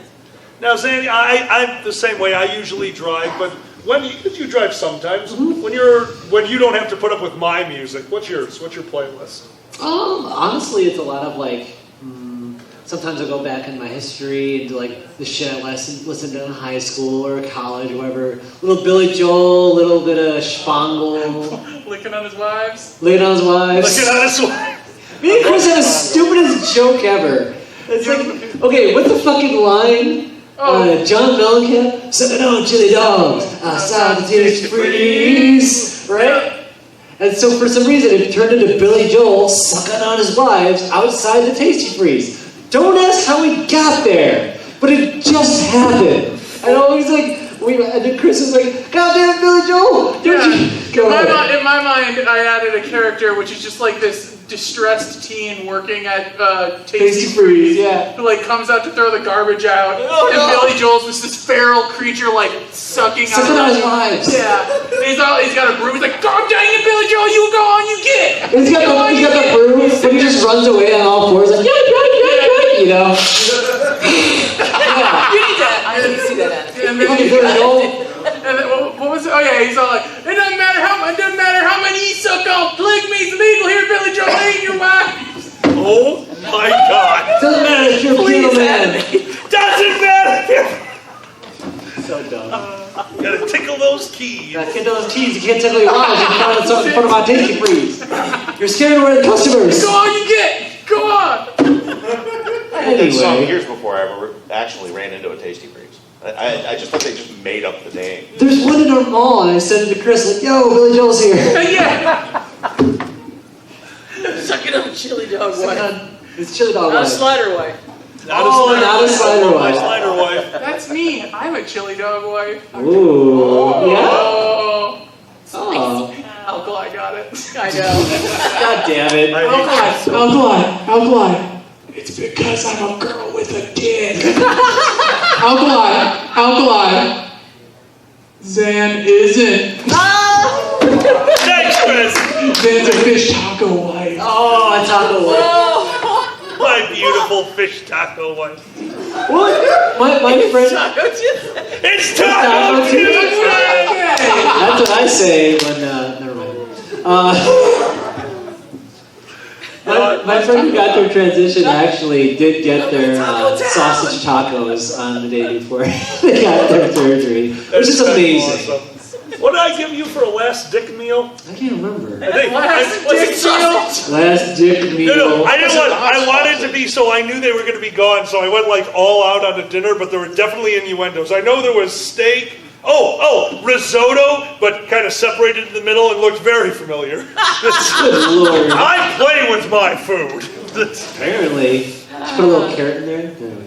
Now, Xanni, I'm the same way. I usually drive, but when you drive sometimes, when you don't have to put up with my music, what's yours? What's your playlist? Honestly, it's a lot of like. Sometimes I go back in my history and do like the shit I listened to in high school or college or whatever. Little Billy Joel, a little bit of Spangle. Licking on his wives. Licking on his wives. Look at this one. Me and Chris had the stupidest joke ever. It's like, okay, what's the fucking line? John Mellencamp, sucking on chili dogs, outside the Tasty Freeze, right? And so for some reason it turned into Billy Joel sucking on his wives outside the Tasty Freeze. Don't ask how we got there, but it just happened. And always like, and then Chris is like, God damn it, Billy Joel! In my mind, I added a character which is just like this distressed teen working at Tasty Freeze, who like comes out to throw the garbage out, and Billy Joel's just this feral creature like sucking on his wives. Yeah, he's got a broom. He's like, God dang it, Billy Billy Joel, you go on, you get it. He's got the broom, but he just runs away on all fours like, you know? You need that. I need to see that anecdote. And then what was it? Oh yeah, he's all like, it doesn't matter how many you suck on. Polygamy's illegal here, Billy Joel, ain't your wife. Oh my God. Doesn't matter if you're a piano man. Doesn't matter. So dumb. You gotta tickle those keys. Gotta tickle those keys. You can't tickle your eyes. You can find something in front of my tasty freeze. You're scaring away the customers. Go on, you get. Go on. That song Anyway, years before I ever actually ran into a Tasty Freeze. I just thought they just made up the name. there's one in our mall, and I said it to Chris, like, yo, Billy Joel's here. Yeah. Suck it up, chili dog wife. It's chili dog Not a wife. slider wife. Not a slider My wife. slider wife. That's me. I'm a chili dog wife. Ooh. Yeah? Oh. Oh. Alkali got it. I know. God damn it. Alkali. It's because I'm a girl with a dick. Alkali. Zan isn't. Thanks, Chris. Zan's a fish taco wife. Oh, a taco wife. My beautiful fish taco wife. What? My friend... It's Taco Tuesday! That's what I say when, never mind. My friend who got their transition actually did get their sausage tacos on the day before they got their surgery, which is amazing. Awesome. What did I give you for a last dick meal? I can't remember. I think Last Last dick meal. No, I wanted to be, so I knew they were going to be gone, so I went like all out on a dinner, but there were definitely innuendos. I know there was steak, risotto, but kind of separated in the middle and looked very familiar. Good Lord. I play with my food. Apparently. Just put a little carrot in there. Anyway.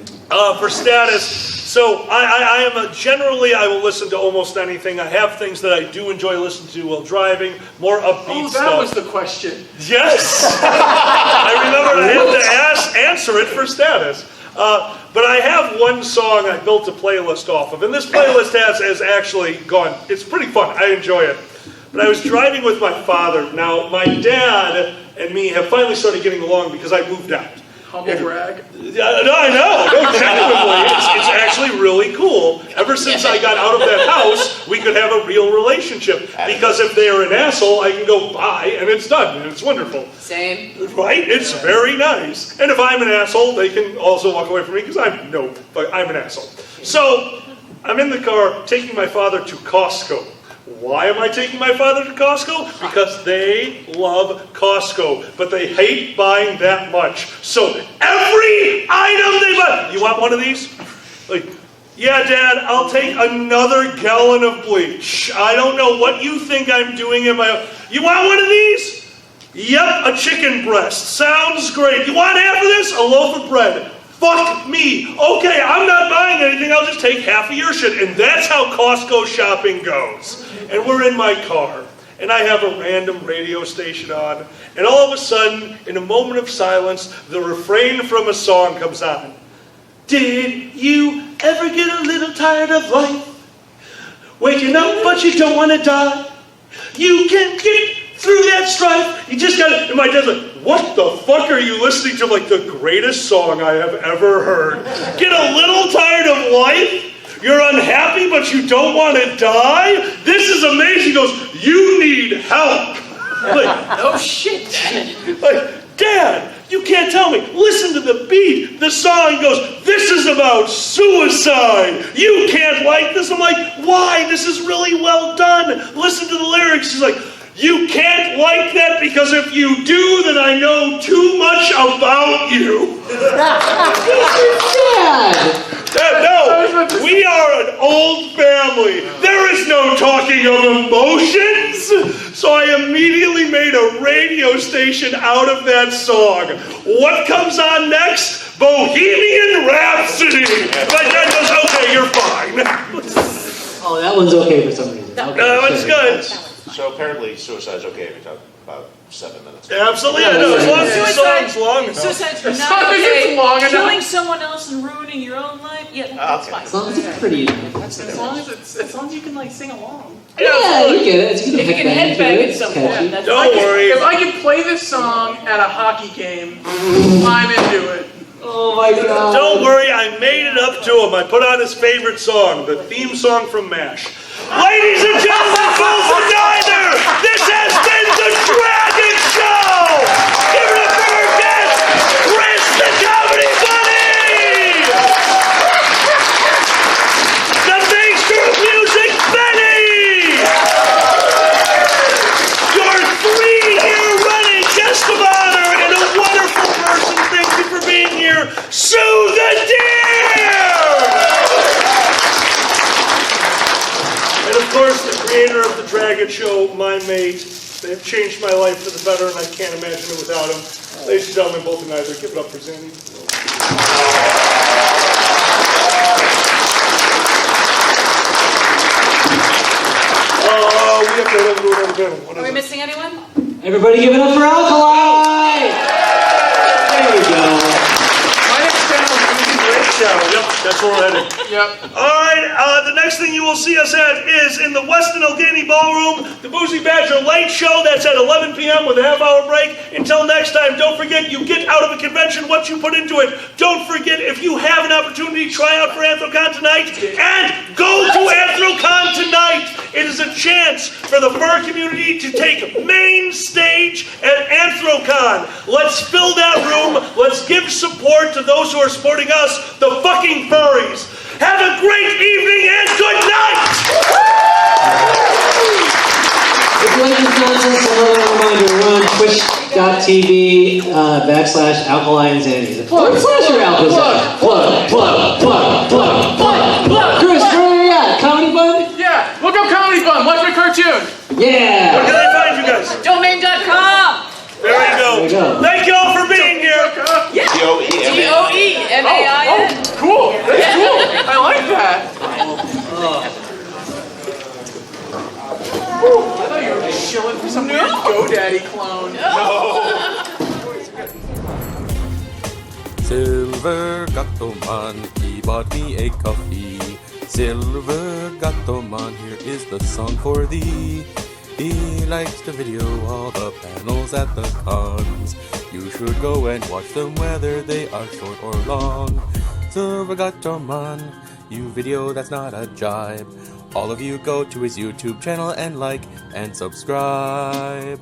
For status, so I am generally I will listen to almost anything. I have things that I do enjoy listening to while driving, more upbeat stuff. that was the question. Yes! I remembered I had to answer it for status. But I have one song I built a playlist off of, and this playlist has actually gone, it's pretty fun, I enjoy it. But I was driving with my father. Now, my dad and me have finally started getting along because I moved out. Humble brag. No, I know. No, genuinely, it's actually really cool. Ever since I got out of that house, we could have a real relationship. Because if they are an asshole, I can go bye, and it's done, and it's wonderful. Same. Right? It's very nice. And if I'm an asshole, they can also walk away from me because I'm an asshole. So, I'm in the car taking my father to Costco. Why am I taking my father to Costco? Because they love Costco, but they hate buying that much. So every item they buy, you want one of these? Like, yeah, Dad, I'll take another gallon of bleach. I don't know what you think I'm doing in my... You want one of these? Yep, a chicken breast. Sounds great. You want half of this? A loaf of bread. Fuck me. Okay, I'm not buying anything. I'll just take half of your shit. And that's how Costco shopping goes. And we're in my car. And I have a random radio station on. And all of a sudden, in a moment of silence, the refrain from a song comes on. Did you ever get a little tired of life? Waking up, but you don't want to die. You can get through that strife. You just gotta, and my dad's like, what the fuck are you listening to? Like the greatest song I have ever heard. Get a little tired of life? You're unhappy, but you don't want to die? This is amazing. He goes, you need help. Like, Oh shit, Dad. like, Dad, you can't tell me. Listen to the beat. The song goes, this is about suicide. You can't like this. I'm like, why? This is really well done. Listen to the lyrics. He's like, you can't like that because if you do, then I know too much about you. No, we are an old family. There is no talking of emotions. So I immediately made a radio station out of that song. What comes on next? Bohemian Rhapsody. My dad goes, okay, you're fine. Oh, that one's okay for some reason. Okay, That one's good. So apparently suicide's okay if you talk about 7 minutes. Absolutely, I know. As long as the song's long enough. Suicide's As not long as it's okay. long enough. Killing someone else and ruining your own life, yeah, that's Okay. fine. As long as it's pretty. As long as you can like sing along. Yeah, you get it. If you can headbang, it's It's catchy. That's Don't worry. If I could play this song at a hockey game, I'm into it. Oh my god. Don't worry, I made it up to him. I put on his favorite song, the theme song from MASH. Ladies and gentlemen, fools and neither, this has been the Dragget Show! Give it up for our guest, Chris the Comedy Bunny! The maestro of music, Benny! Your 3-year running guest of honor and a wonderful person, thank you for being here, Sue the Deer! And of course, the creator of the Dragget Show, my mate. They've changed my life for the better, and I can't imagine it without him. Ladies and gentlemen, both and either, give it up for Xanni. We have to do it again. What Are is we it? missing anyone? Everybody give it up for Alkali! There we go. My next channel is Music Great Show. Yep, that's where we're headed. Yep. All right, the next thing you will see us at is in the Westin Allegheny Ballroom, the Boozy Badger Late Show. That's at 11 p.m. with a half-hour break. Until next time, don't forget, you get out of a convention what you put into it. Don't forget, if you have an opportunity, try out for Anthrocon tonight, and go to Anthrocon tonight. It is a chance for the fur community to take main stage at Anthrocon. Let's fill that room. Let's give support to those who are supporting us, the fucking furries. Have a great evening and good night! If you like this nonsense, another reminder, we're on twitch.tv/Alkali and Xanni. Plug your Alkali. Plug. Chris, where are you at? Comedy Bun? Yeah, look up Comedy Fun. Watch my cartoon. Yeah! Where can I find you guys? Domain.com. There you go. There you go. Thank you all for being here. Yeah. DOEMAIN. DOEMAIN. Cool. That's cool. I like that. I thought you were just chilling for some weird GoDaddy clone. Silver Gattoman, he bought me a coffee. Silver Gattoman, here is the song for thee. He likes to video all the panels at the cons. You should go and watch them whether they are short or long. Silver Gattoman, you video that's not a jibe. All of you go to his YouTube channel and like and subscribe.